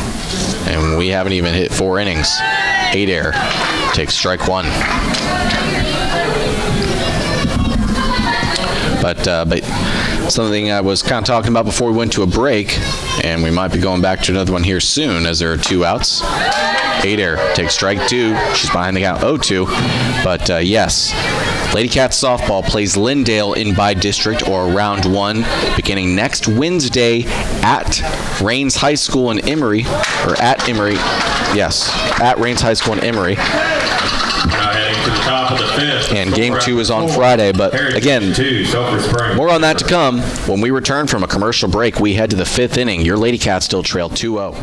And we haven't even hit 4 innings. Adair takes strike 1. But something I was kind of talking about before we went to a break, and we might be going back to another one here soon as there are 2 outs. Adair takes strike 2. She's behind the count 0-2. But yes, Ladycats softball plays Lindale in by district or round 1 beginning next Wednesday at Rains High School in Emory, or at Emory. Yes, at Rains High School in Emory. Now heading to the top of the 5th. And game 2 is on Friday, but again, more on that to come. When we return from a commercial break, we head to the 5th inning. Your Ladycats still trail 2-0.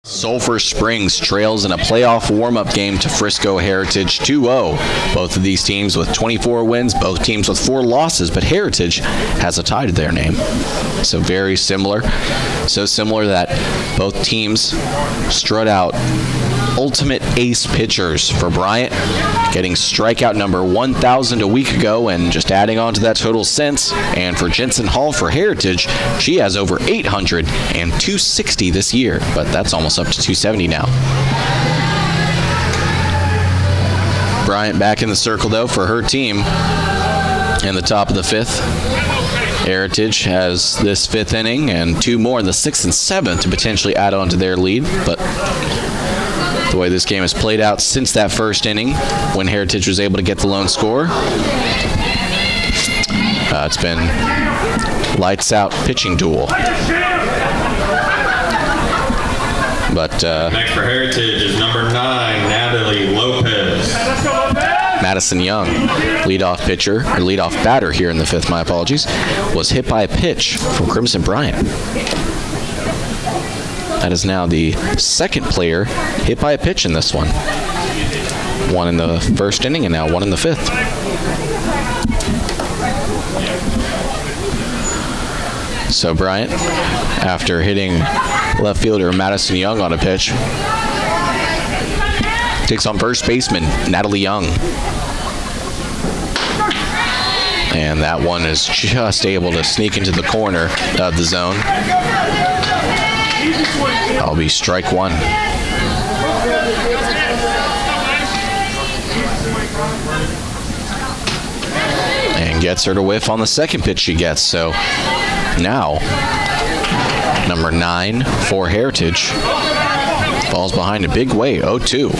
Sulphur Springs trails in a playoff warm-up game to Frisco Heritage 2-0. Both of these teams with 24 wins, both teams with 4 losses, but Heritage has a tie to their name. So very similar. So similar that both teams strut out ultimate ace pitchers. For Bryant, getting strikeout number 1,000 a week ago and just adding on to that total since. And for Jensen Hall for Heritage, she has over 800 and 260 this year, but that's almost up to 270 now. Bryant back in the circle though for her team in the top of the 5th. Heritage has this 5th inning and 2 more in the 6th and 7th to potentially add on to their lead, but the way this game has played out since that 1st inning when Heritage was able to get the lone score, it's been lights out pitching duel. But next for Heritage is number 9, Natalie Lopez. Madison Young, leadoff batter here in the 5th, my apologies, was hit by a pitch from Crimson Bryant. That is now the 2nd player hit by a pitch in this one. 1 in the 1st inning and now 1 in the 5th. So Bryant, after hitting left fielder Madison Young on a pitch, takes on first baseman Natalie Young. And that one is just able to sneak into the corner of the zone. That'll be strike 1. And gets her to whiff on the 2nd pitch she gets. So now, number 9 for Heritage falls behind a big way, 0-2.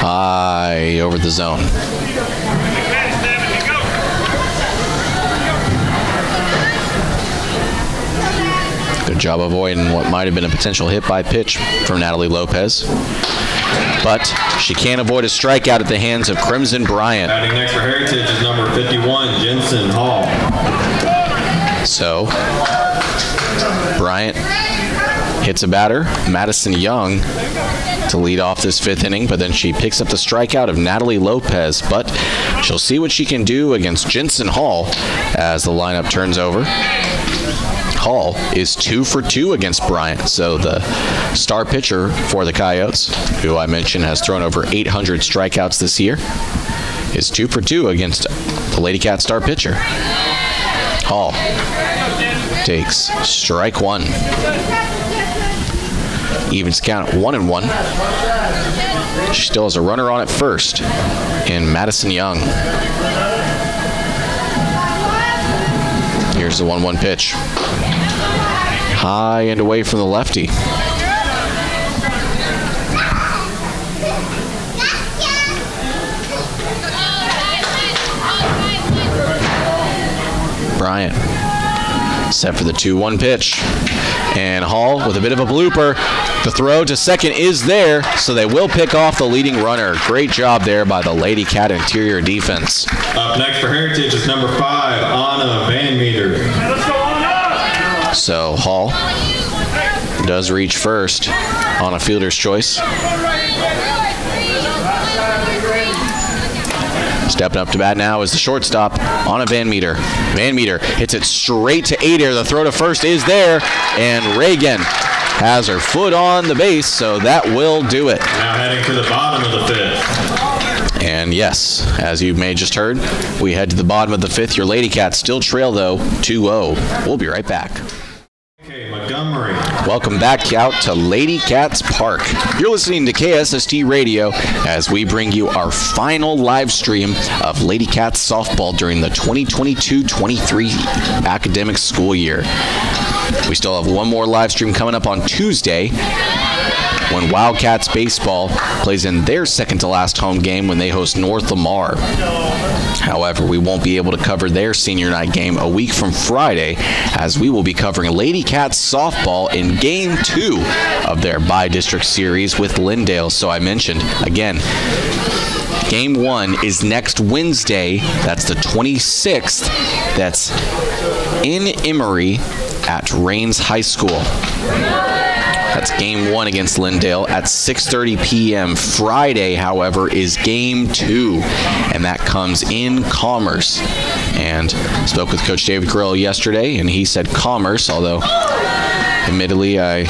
High over the zone. Good job avoiding what might have been a potential hit by pitch from Natalie Lopez. But she can't avoid a strikeout at the hands of Crimson Bryant. Batting next for Heritage is number 51, Jensen Hall. So, Bryant hits a batter, Madison Young, to lead off this 5th inning, but then she picks up the strikeout of Natalie Lopez, but she'll see what she can do against Jensen Hall as the lineup turns over. Hall is 2 for 2 against Bryant, so the star pitcher for the Coyotes, who I mentioned has thrown over 800 strikeouts this year, is 2 for 2 against the Ladycat star pitcher. Hall takes strike 1. Evens count at 1-1. She still has a runner on at first in Madison Young. Here's the 1-1 pitch. High and away from the lefty. Bryant set for the 2-1 pitch. And Hall with a bit of a blooper. The throw to second is there, so they will pick off the leading runner. Great job there by the Ladycat interior defense. Up next for Heritage is number 5, Anna Van Meter. So Hall does reach first on a fielder's choice. Stepping up to bat now is the shortstop, Anna Van Meter. Van Meter hits it straight to Adair. The throw to first is there, and Reagan has her foot on the base, so that will do it. Now heading to the bottom of the 5th. And yes, as you may just heard, we head to the bottom of the 5th. Your Ladycats still trail, though, 2-0. We'll be right back. Okay, Montgomery. Welcome back out to Ladycats Park. You're listening to KSST Radio as we bring you our final live stream of Ladycats softball during the 2022-23 academic school year. We still have one more live stream coming up on Tuesday when Wildcats baseball plays in their second to last home game when they host North Lamar. However, we won't be able to cover their senior night game a week from Friday, as we will be covering Ladycats softball in Game 2 of their bi-district series with Lindale. So I mentioned, again, Game 1 is next Wednesday. That's the 26th. That's in Emory at Rains High School. That's game 1 against Lindale at 6:30 p.m. Friday, however, is game 2, and that comes in Commerce. And spoke with Coach David Grillo yesterday, and he said Commerce, although admittedly I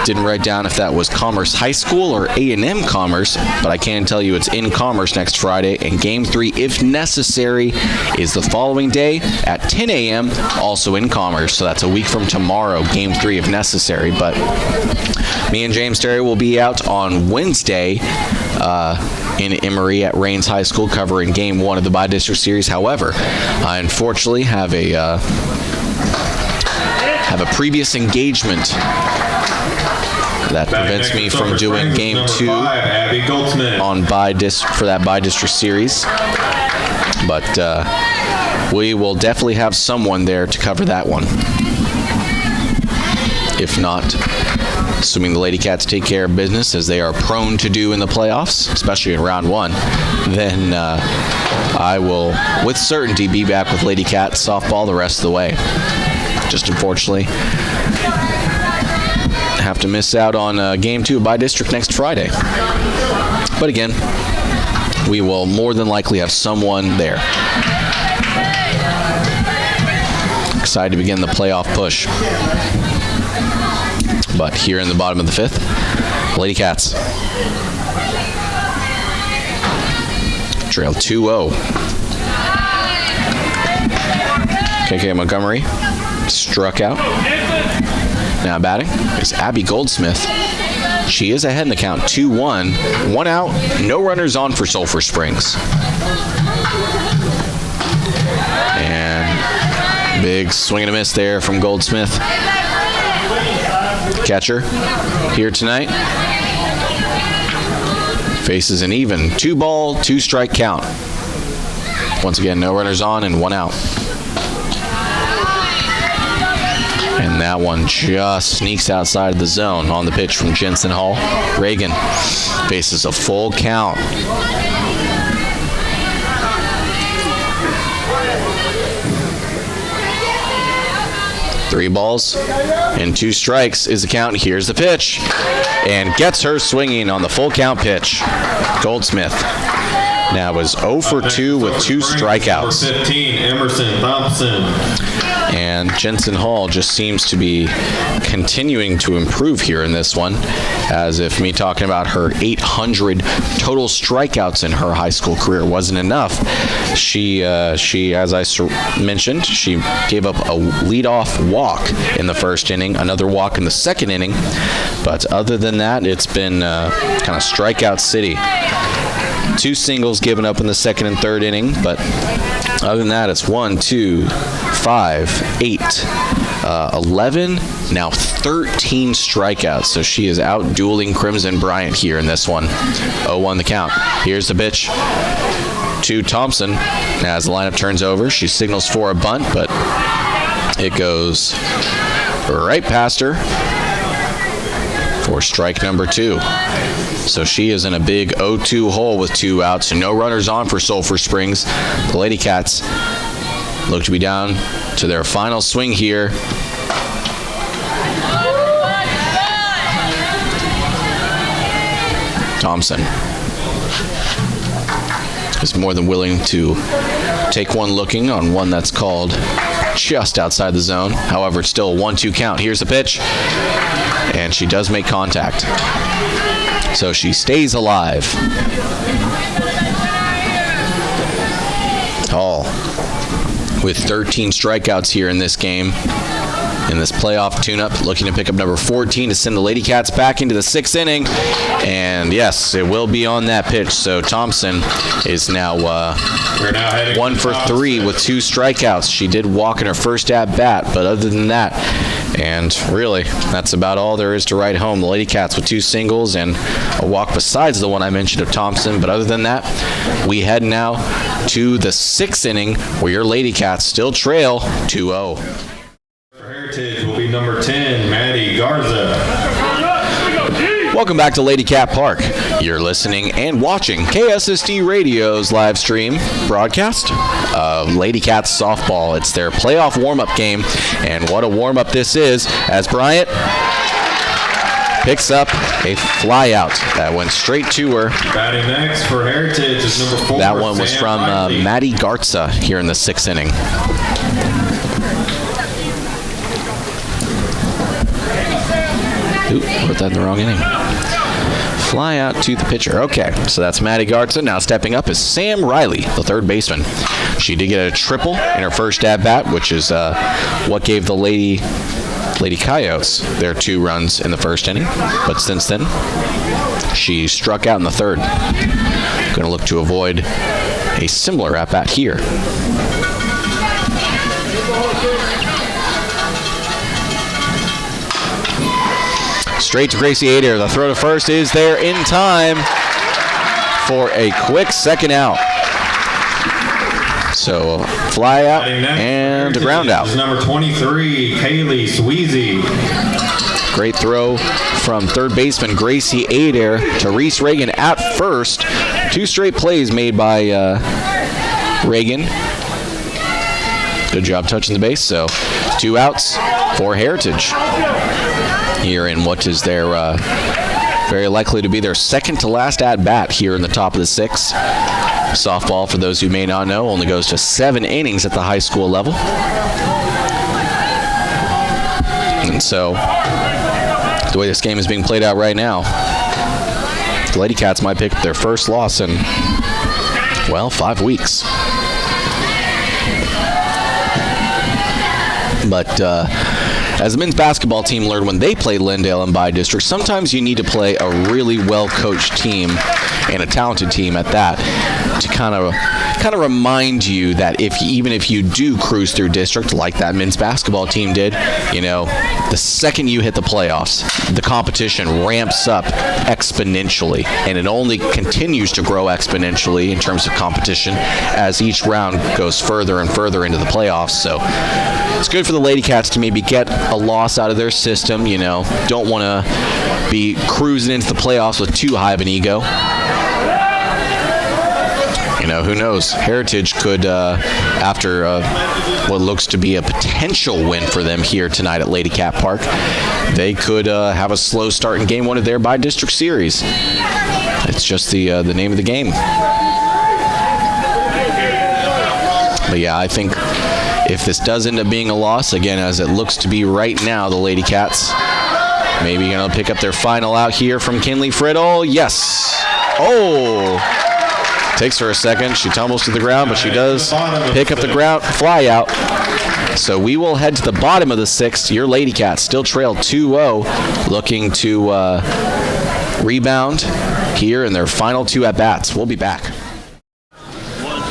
didn't write down if that was Commerce High School or A&M Commerce, but I can tell you it's in Commerce next Friday, and game 3, if necessary, is the following day at 10 a.m., also in Commerce. So that's a week from tomorrow, game 3 if necessary. But me and James Terry will be out on Wednesday in Emory at Rains High School covering game 1 of the Bi-District Series. However, I unfortunately have a previous engagement that prevents me from doing game 2 on for that Bi-District Series. But we will definitely have someone there to cover that one. If not, assuming the Ladycats take care of business as they are prone to do in the playoffs, especially in round 1, then I will, with certainty, be back with Ladycat softball the rest of the way. Just unfortunately, have to miss out on game 2 by district next Friday. But again, we will more than likely have someone there. Excited to begin the playoff push. But here in the bottom of the 5th, Ladycats trail 2-0. KK Montgomery struck out. Now batting is Abby Goldsmith. She is ahead in the count, 2-1. 1 out, no runners on for Sulphur Springs. And big swing and a miss there from Goldsmith. Catcher here tonight faces an even 2-ball, 2-strike count. Once again, no runners on and 1 out. And that one just sneaks outside of the zone on the pitch from Jensen Hall. Reagan faces a full count. Three balls and 2 strikes is the count. Here's the pitch. And gets her swinging on the full count pitch. Goldsmith now is 0 for 2 with 2 strikeouts. Number 15, Emerson Thompson. And Jensen Hall just seems to be continuing to improve here in this one, as if me talking about her 800 total strikeouts in her high school career wasn't enough. She as I mentioned, she gave up a leadoff walk in the first inning, another walk in the second inning. But other than that, it's been kind of strikeout city. 2 singles given up in the second and third inning, but other than that, it's 1, 2, 5, 8, 11, now 13 strikeouts. So she is out dueling Crimson Bryant here in this one. 0-1 the count. Here's the pitch to Thompson. As the lineup turns over, she signals for a bunt, but it goes right past her for strike number 2. So she is in a big 0-2 hole with 2 outs and no runners on for Sulphur Springs. The Ladycats look to be down to their final swing here. Thompson is more than willing to take one looking on one that's called just outside the zone. However, it's still a 1-2 count. Here's the pitch, and she does make contact. So she stays alive. Hall with 13 strikeouts here in this game, in this playoff tune-up, looking to pick up number 14 to send the Ladycats back into the 6th inning. And yes, it will be on that pitch. So Thompson is now 1 for 3 with 2 strikeouts. She did walk in her first at-bat, but other than that, and really, that's about all there is to write home. The Ladycats with 2 singles and a walk besides the one I mentioned of Thompson. But other than that, we head now to the 6th inning where your Ladycats still trail 2-0. For Heritage will be number 10, Maddie Garza. Welcome back to Ladycat Park. You're listening and watching KSST Radio's live stream broadcast of Ladycats softball. It's their playoff warm-up game, and what a warm-up this is as Bryant picks up a flyout that went straight to her. Batting next for Heritage is number 4. That one was from Maddie Garza here in the 6th inning. Oop, put that in the wrong inning. Fly out to the pitcher. Okay, so that's Maddie Garza. Now stepping up is Sam Riley, the third baseman. She did get a triple in her first at-bat, which is what gave the Lady Coyotes their 2 runs in the first inning. But since then, she struck out in the third. Going to look to avoid a similar at-bat here. Straight to Gracie Adair. The throw to first is there in time for a quick second out. So fly out and a ground out. Number 23, Kaylee Sweezy. Great throw from third baseman Gracie Adair to Reese Reagan at first. 2 straight plays made by Reagan. Good job touching the base. So 2 outs for Heritage here in what is their very likely to be their second to last at bat here in the top of the 6th. Softball, for those who may not know, only goes to 7 innings at the high school level. And so, the way this game is being played out right now, the Ladycats might pick up their first loss in, well, 5 weeks. But as the men's basketball team learned when they played Lindale and By District, sometimes you need to play a really well-coached team and a talented team at that to kind of remind you that even if you do cruise through district like that men's basketball team did, you know, the second you hit the playoffs, the competition ramps up exponentially, and it only continues to grow exponentially in terms of competition as each round goes further and further into the playoffs. So it's good for the Ladycats to maybe get a loss out of their system. You know, don't want to be cruising into the playoffs with too high of an ego. You know, who knows? Heritage could, after what looks to be a potential win for them here tonight at Ladycat Park, they could have a slow start in Game 1 of their By-District Series. It's just the name of the game. But yeah, I think if this does end up being a loss, again, as it looks to be right now, the Ladycats maybe going to pick up their final out here from Kinley Friddle. Yes. Oh. Takes her a second. She tumbles to the ground, but she does pick up the ground fly out. So we will head to the bottom of the 6th. Your Ladycats still trail 2-0, looking to rebound here in their final 2 at-bats. We'll be back.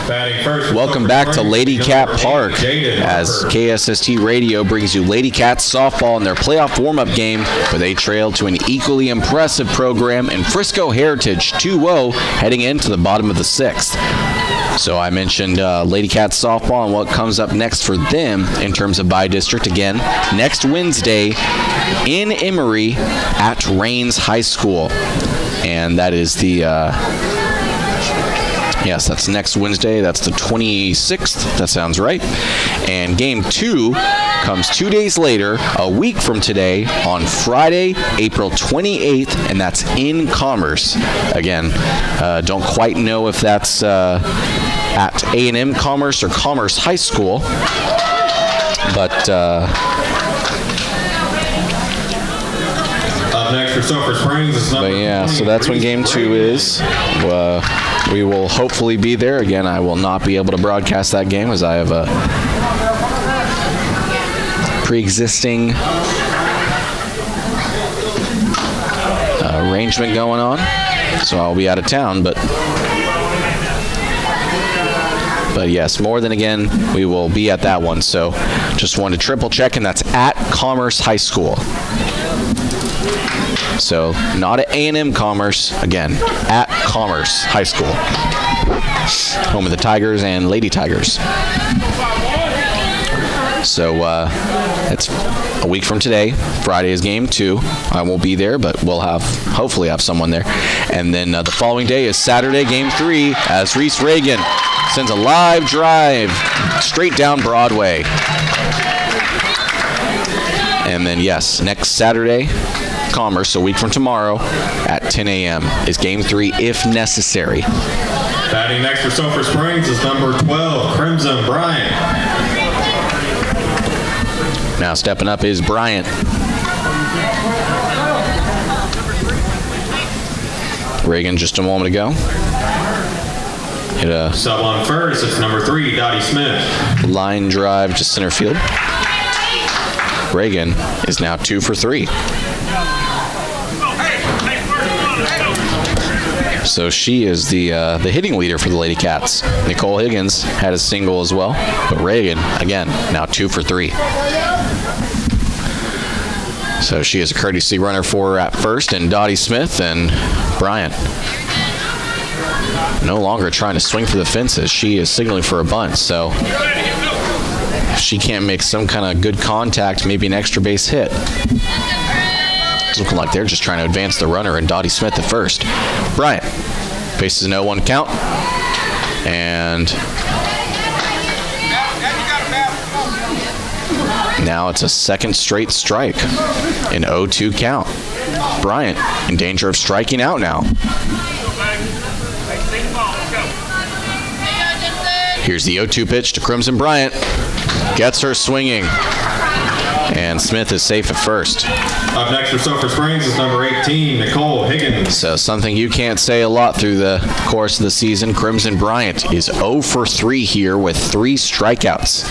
Welcome back to Ladycat Park as KSST Radio brings you Ladycats softball in their playoff warm-up game, where they trail to an equally impressive program in Frisco Heritage 2-0 heading into the bottom of the 6th. So I mentioned Ladycats softball and what comes up next for them in terms of By-District. Again, next Wednesday in Emory at Rains High School. And that is the... Yes, that's next Wednesday. That's the 26th. That sounds right. And Game 2 comes 2 days later, a week from today, on Friday, April 28th, and that's in Commerce. Again, don't quite know if that's at A&M Commerce or Commerce High School, but... Up next for Sulphur Springs is number 20. But yeah, so that's when Game 2 is. We will hopefully be there. Again, I will not be able to broadcast that game as I have a pre-existing arrangement going on. So I'll be out of town, but yes, more than again, we will be at that one. So just wanted to triple check, and that's at Commerce High School. So not at A&M Commerce, again, at Commerce High School. Home of the Tigers and Lady Tigers. So it's a week from today. Friday is game 2. I won't be there, but we'll hopefully have someone there. And then the following day is Saturday, game 3, as Reese Reagan sends a live drive straight down Broadway. And then, yes, next Saturday, Commerce, a week from tomorrow, at 10 a.m. is game 3, if necessary. Batting next for Sulphur Springs is number 12, Crimson Bryant. Now stepping up is Bryant. Reagan just a moment ago. Hit a sub on first, it's number 3, Dottie Smith. Line drive to center field. Reagan is now 2 for 3. So she is the hitting leader for the Ladycats. Nicole Higgins had a single as well, but Reagan, again, now 2 for 3. So she is a courtesy runner for her at first, and Dottie Smith and Bryant no longer trying to swing for the fences. She is signaling for a bunt, so if she can't make some kind of good contact, maybe an extra base hit. It's looking like they're just trying to advance the runner, and Dottie Smith at first. Bryant faces an 0-1 count, and now it's a second straight strike, an 0-2 count. Bryant in danger of striking out now. Here's the 0-2 pitch to Crimson Bryant. Gets her swinging. And Smith is safe at first. Up next for Sulphur Springs is number 18, Nicole Higgins. So something you can't say a lot through the course of the season. Crimson Bryant is 0 for 3 here with 3 strikeouts.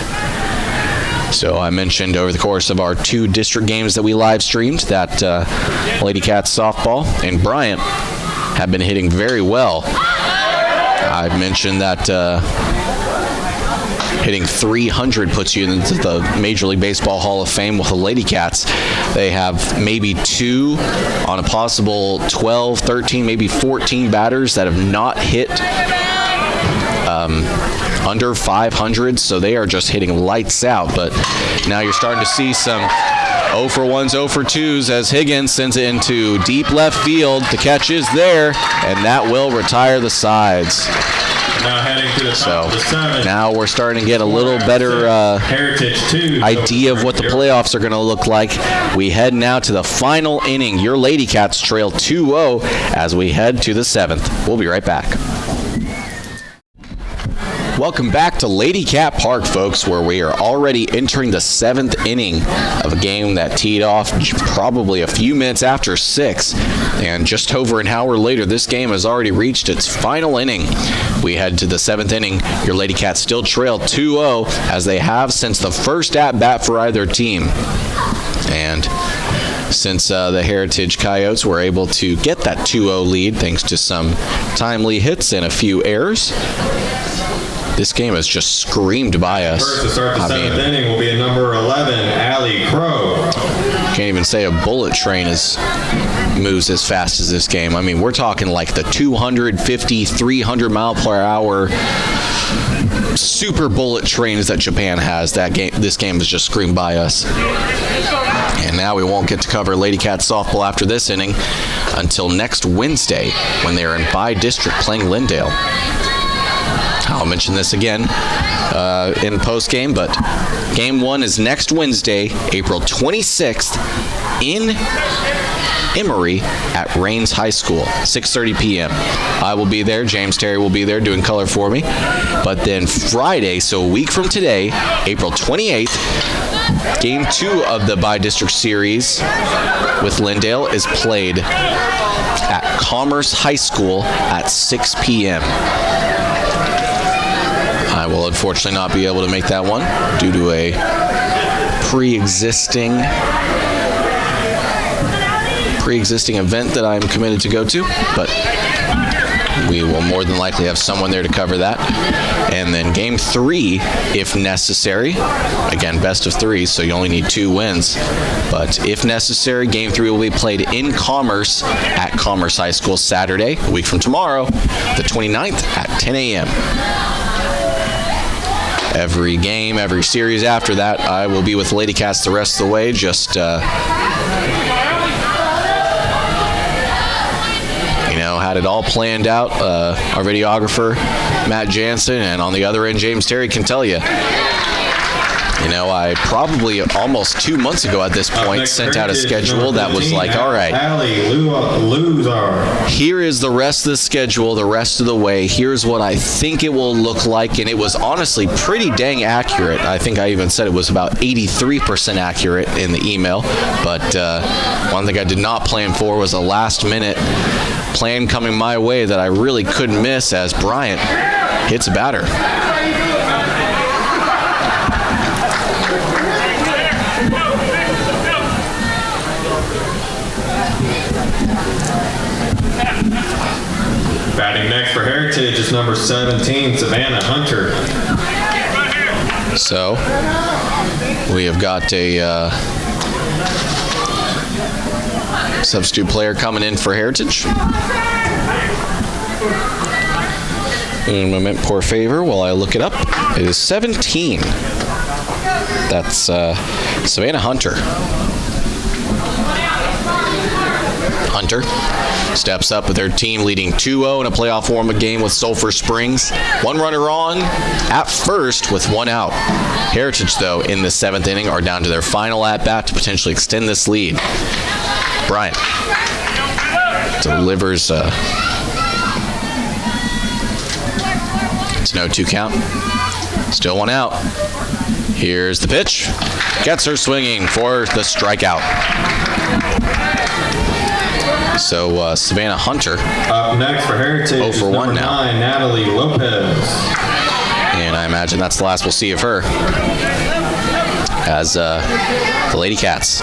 So I mentioned over the course of our 2 district games that we live streamed that Ladycat softball and Bryant have been hitting very well. I mentioned that hitting 300 puts you into the Major League Baseball Hall of Fame with the Ladycats. They have maybe 2 on a possible 12, 13, maybe 14 batters that have not hit under 500, so they are just hitting lights out. But now you're starting to see some 0 for 1s, 0 for 2s as Higgins sends it into deep left field. The catch is there, and that will retire the sides. Now heading to the top of the 7th. Now we're starting to get a little better idea of what the playoffs are going to look like. We head now to the final inning. Your Ladycats trail 2-0 as we head to the 7th. We'll be right back. Welcome back to Ladycat Park, folks, where we are already entering the 7th inning of a game that teed off probably a few minutes after 6. And just over an hour later, this game has already reached its final inning. We head to the 7th inning. Your Ladycats still trail 2-0 as they have since the first at-bat for either team. And since the Heritage Coyotes were able to get that 2-0 lead thanks to some timely hits and a few errors, this game has just screamed by us. First to start the 7th inning will be a number 11, Allie Crow. Can't even say a bullet train moves as fast as this game. I mean, we're talking like the 250, 300 mile per hour super bullet trains that Japan has. This game has just screamed by us. And now we won't get to cover Ladycat softball after this inning until next Wednesday when they are in bi-district playing Lindale. I'll mention this again in post-game, but Game 1 is next Wednesday, April 26th, in Emory at Rains High School, 6:30 p.m. I will be there. James Terry will be there doing color for me. But then Friday, so a week from today, April 28th, Game 2 of the bi-district series with Lindale is played at Commerce High School at 6 p.m. I will unfortunately not be able to make that one due to a pre-existing event that I'm committed to go to, but we will more than likely have someone there to cover that. And then Game 3, if necessary, again, best of 3, so you only need 2 wins, but if necessary, Game 3 will be played in Commerce at Commerce High School Saturday, a week from tomorrow, the 29th at 10 a.m. every game, every series after that, I will be with Ladycats the rest of the way. Just, had it all planned out. Our videographer, Matt Jansen, and on the other end, James Terry can tell you. I probably almost 2 months ago at this point sent out a schedule that was like, all right, here is the rest of the schedule, the rest of the way. Here's what I think it will look like. And it was honestly pretty dang accurate. I think I even said it was about 83% accurate in the email. But one thing I did not plan for was a last-minute plan coming my way that I really couldn't miss as Bryant hits a batter. Batting next for Heritage is number 17, Savannah Hunter. So, we have got a substitute player coming in for Heritage. Un moment, por favor, while I look it up. It is 17. That's Savannah Hunter. Hunter steps up with their team leading 2-0 in a playoff warm-up game with Sulphur Springs. One runner on at first with one out. Heritage, though, in the 7th inning are down to their final at-bat to potentially extend this lead. Bryant delivers it's an 0-2 count. Still one out. Here's the pitch. Gets her swinging for the strikeout. So Savannah Hunter. Up next for Heritage, 0 for 1 now. 9, Natalie Lopez. And I imagine that's the last we'll see of her as the Ladycats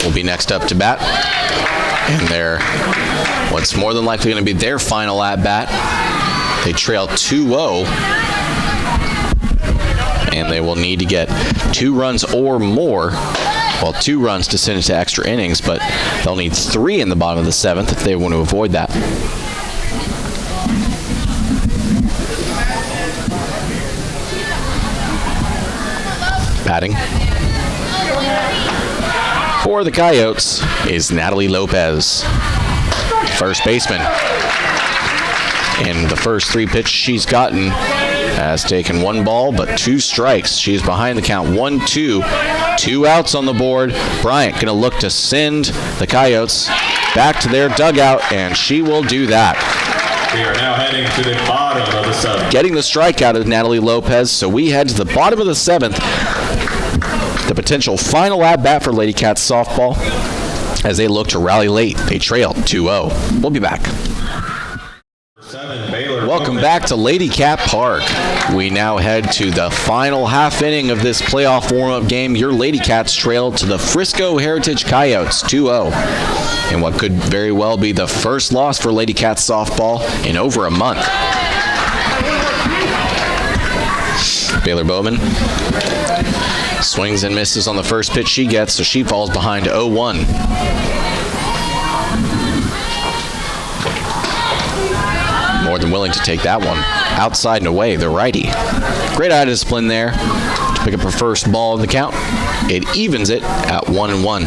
will be next up to bat. And they're what's more than likely going to be their final at-bat. They trail 2-0. And they will need to get 2 runs or more. Well, 2 runs to send it to extra innings, but they'll need 3 in the bottom of the 7th if they want to avoid that. Batting for the Coyotes is Natalie Lopez, first baseman. In the first 3 pitches she's gotten, has taken 1 ball but 2 strikes. She's behind the count 1-2. 2 outs on the board. Bryant going to look to send the Coyotes back to their dugout, and she will do that. We are now heading to the bottom of the 7th. Getting the strikeout of Natalie Lopez, so we head to the bottom of the 7th. The potential final at-bat for Ladycats softball as they look to rally late. They trail 2-0. We'll be back. Welcome back to Ladycat Park. We now head to the final half inning of this playoff warm-up game. Your Ladycats trail to the Frisco Heritage Coyotes 2-0. And what could very well be the first loss for Ladycats softball in over a month. Baylor Bowman swings and misses on the first pitch she gets, so she falls behind 0-1. More than willing to take that one. Outside and away, the righty. Great eye discipline there to pick up her first ball in the count. It evens it at 1-1.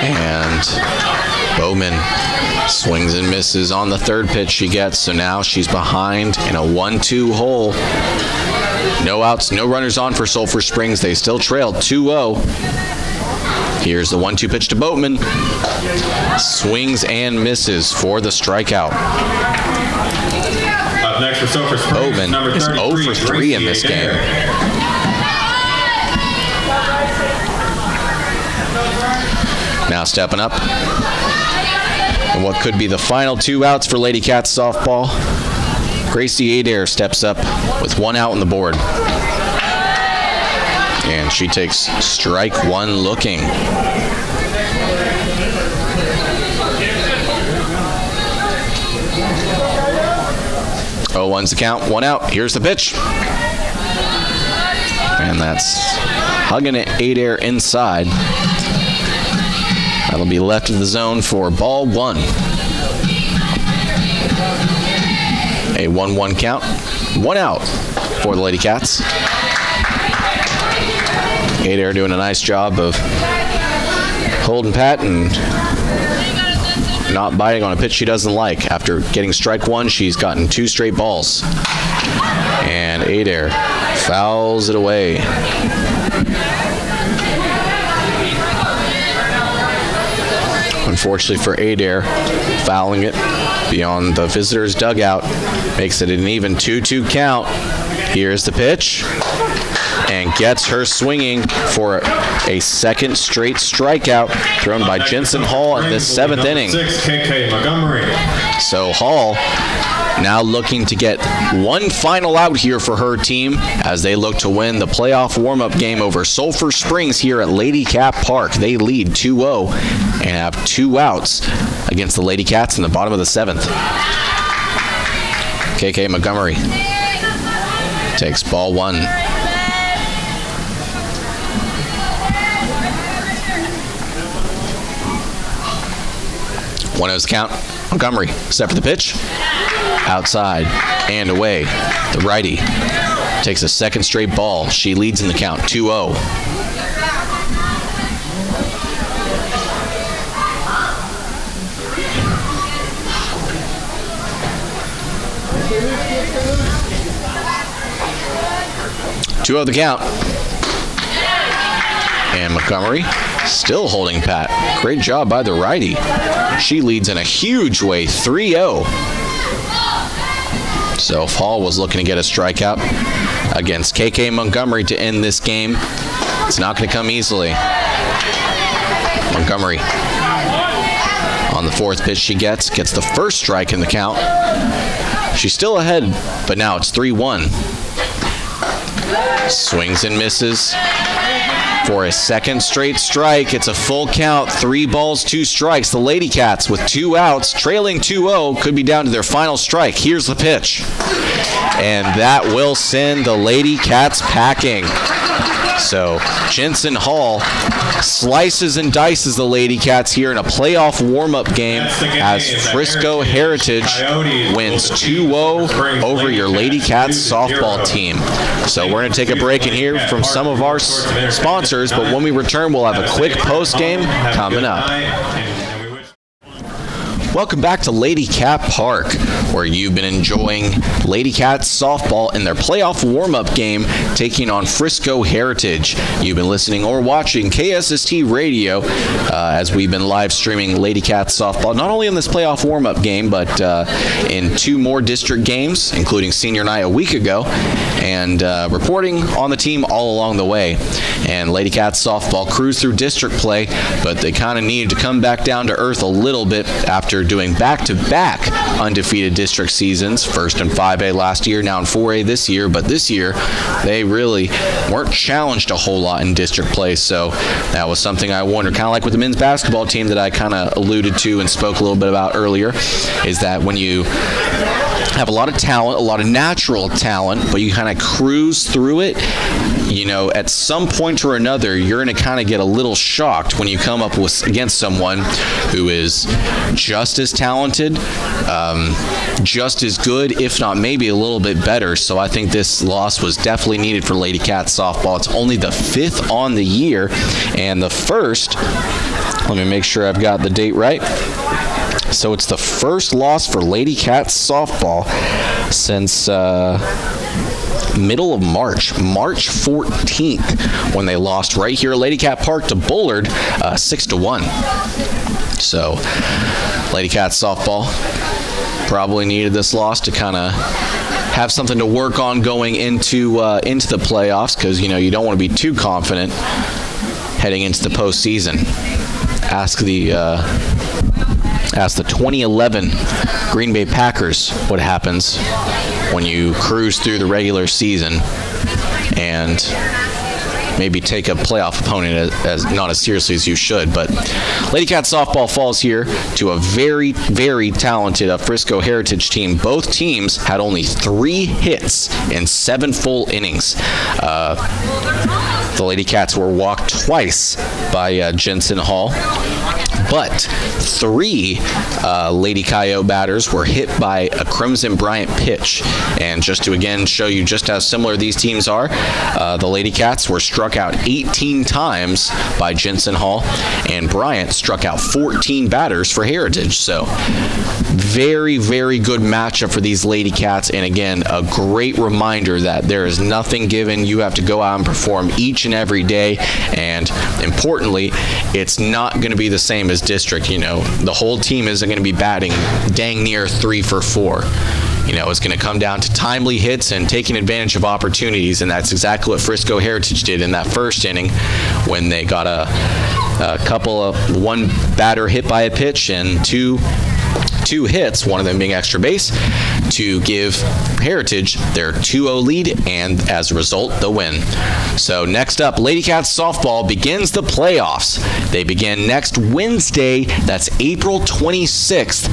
And Bowman swings and misses on the third pitch she gets, so now she's behind in a 1-2 hole. No outs, no runners on for Sulphur Springs. They still trail 2-0. Here's the 1-2 pitch to Boatman. Swings and misses for the strikeout. Up next for Sulphur Springs, Boatman number is 0 for 3 in this game. Now stepping up. And what could be the final 2 outs for Ladycats softball. Gracie Adair steps up with 1 out on the board. And she takes strike 1 looking. Oh, 1's the count, 1 out. Here's the pitch. And that's hugging it Adair inside. That'll be left of the zone for ball 1. A 1-1 count. 1 out for the Lady Cats. Adair doing a nice job of holding pat and not biting on a pitch she doesn't like. After getting strike 1, she's gotten 2 straight balls. And Adair fouls it away. Unfortunately for Adair, fouling it beyond the visitor's dugout makes it an even 2-2 count. Here's the pitch, and gets her swinging for a second straight strikeout thrown by Jensen Hall in this 7th inning. 6, KK Montgomery. So Hall now looking to get one final out here for her team as they look to win the playoff warm-up game over Sulphur Springs here at Ladycat Park. They lead 2-0 and have 2 outs against the Lady Cats in the bottom of the 7th. KK Montgomery takes ball 1. 1-0's count. Montgomery set for the pitch. Outside and away. The righty takes a second straight ball. She leads in the count, 2-0. The count. And Montgomery still holding pat. Great job by the righty. She leads in a huge way, 3-0. So if Hall was looking to get a strikeout against KK Montgomery to end this game, it's not going to come easily. Montgomery on the 4th pitch she gets the first strike in the count. She's still ahead, but now it's 3-1. Swings and misses for a second straight strike. It's a full count, 3 balls, 2 strikes. The Lady Cats with 2 outs, trailing 2-0, could be down to their final strike. Here's the pitch. And that will send the Lady Cats packing. So Jensen Hall slices and dices the Lady Cats here in a playoff warm-up game as Frisco Heritage wins 2-0 over your Lady Cats softball team. So we're going to take a break and hear from some of our sponsors, but when we return, we'll have a quick post-game coming up. Welcome back to Ladycat Park, where you've been enjoying Lady Cats softball in their playoff warm-up game taking on Frisco Heritage. You've been listening or watching KSST Radio as we've been live streaming Lady Cats softball, not only in this playoff warm-up game, but in 2 more district games, including senior night a week ago, and reporting on the team all along the way. And Lady Cats softball cruised through district play, but they kind of needed to come back down to earth a little bit after doing back-to-back undefeated district seasons, first in 5A last year, now in 4A this year, but this year they really weren't challenged a whole lot in district play, so that was something I wondered, kind of like with the men's basketball team that I kind of alluded to and spoke a little bit about earlier, is that when you have a lot of talent, a lot of natural talent, but you kind of cruise through it, you know, at some point or another, you're going to kind of get a little shocked when you come up against someone who is just as talented, just as good, if not maybe a little bit better. So I think this loss was definitely needed for Lady Cats softball. It's only the 5th on the year, and the first, let me make sure I've got the date right. So it's the first loss for Lady Cats softball since middle of March 14th, when they lost right here at Ladycat Park to Bullard 6-1. So Lady Cats softball probably needed this loss to kind of have something to work on going into the playoffs, because you know you don't want to be too confident heading into the postseason. Ask the 2011 Green Bay Packers what happens when you cruise through the regular season and maybe take a playoff opponent as not as seriously as you should. But Lady Cat softball falls here to a very, very talented Frisco Heritage team. Both teams had only 3 hits in 7 full innings. The Lady Cats were walked twice by Jensen Hall. but 3 Lady Coyote batters were hit by a Crimson Bryant pitch. And just to again show you just how similar these teams are, the Lady Cats were struck out 18 times by Jensen Hall, and Bryant struck out 14 batters for Heritage. So very, very good matchup for these Lady Cats, and again, a great reminder that there is nothing given. You have to go out and perform each and every day, and importantly, it's not going to be the same as district. The whole team isn't going to be batting dang near 3 for 4. It's going to come down to timely hits and taking advantage of opportunities, and that's exactly what Frisco Heritage did in that first inning when they got a couple of 1 batter hit by a pitch and two hits, one of them being extra base, to give Heritage their 2-0 lead, and as a result, the win. So next up, Lady Cats softball begins the playoffs. They begin next Wednesday, that's April 26th,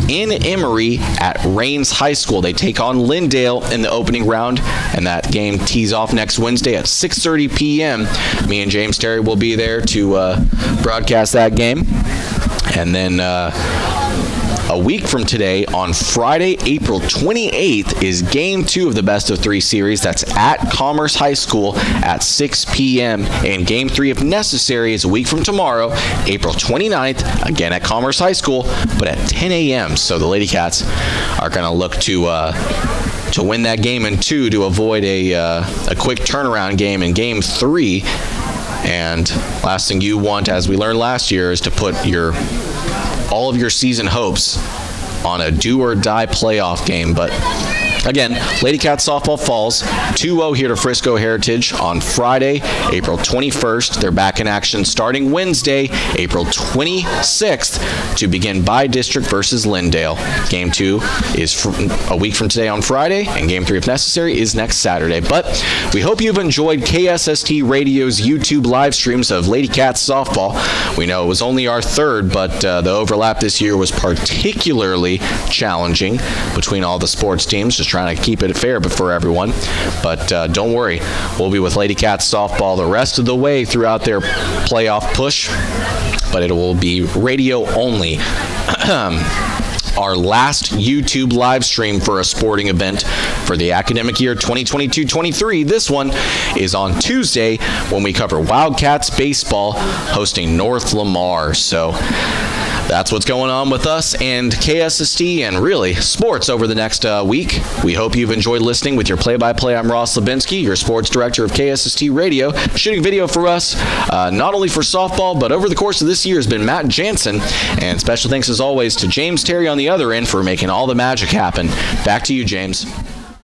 in Emory at Rains High School. They take on Lindale in the opening round, and that game tees off next Wednesday at 6:30 p.m. Me and James Terry will be there to broadcast that game. And then a week from today, on Friday, April 28th, is Game 2 of the Best of 3 series. That's at Commerce High School at 6 p.m. And Game 3, if necessary, is a week from tomorrow, April 29th, again at Commerce High School, but at 10 a.m. So the Lady Cats are going to look to win that game in 2 to avoid a quick turnaround game in Game 3. And last thing you want, as we learned last year, is to put all of your season hopes on a do-or-die playoff game. But again, Lady Cats softball falls 2-0 here to Frisco Heritage on Friday, April 21st. They're back in action starting Wednesday, April 26th, to begin by district versus Lindale. Game 2 is a week from today on Friday, and Game 3, if necessary, is next Saturday. But we hope you've enjoyed KSST Radio's YouTube live streams of Lady Cats softball. We know it was only our 3rd, but the overlap this year was particularly challenging between all the sports teams, just trying to keep it fair for everyone. But don't worry, we'll be with Lady Cats softball the rest of the way throughout their playoff push, but it will be radio only. Our last YouTube live stream for a sporting event for the academic year 2022-23. This one is on Tuesday when we cover Wildcats baseball hosting North Lamar. So that's what's going on with us and KSST and really sports over the next week. We hope you've enjoyed listening. With your play-by-play, I'm Ross Lebinsky, your sports director of KSST Radio. Shooting video for us, not only for softball, but over the course of this year has been Matt Jansen. And special thanks as always to James Terry on the other end for making all the magic happen. Back to you, James.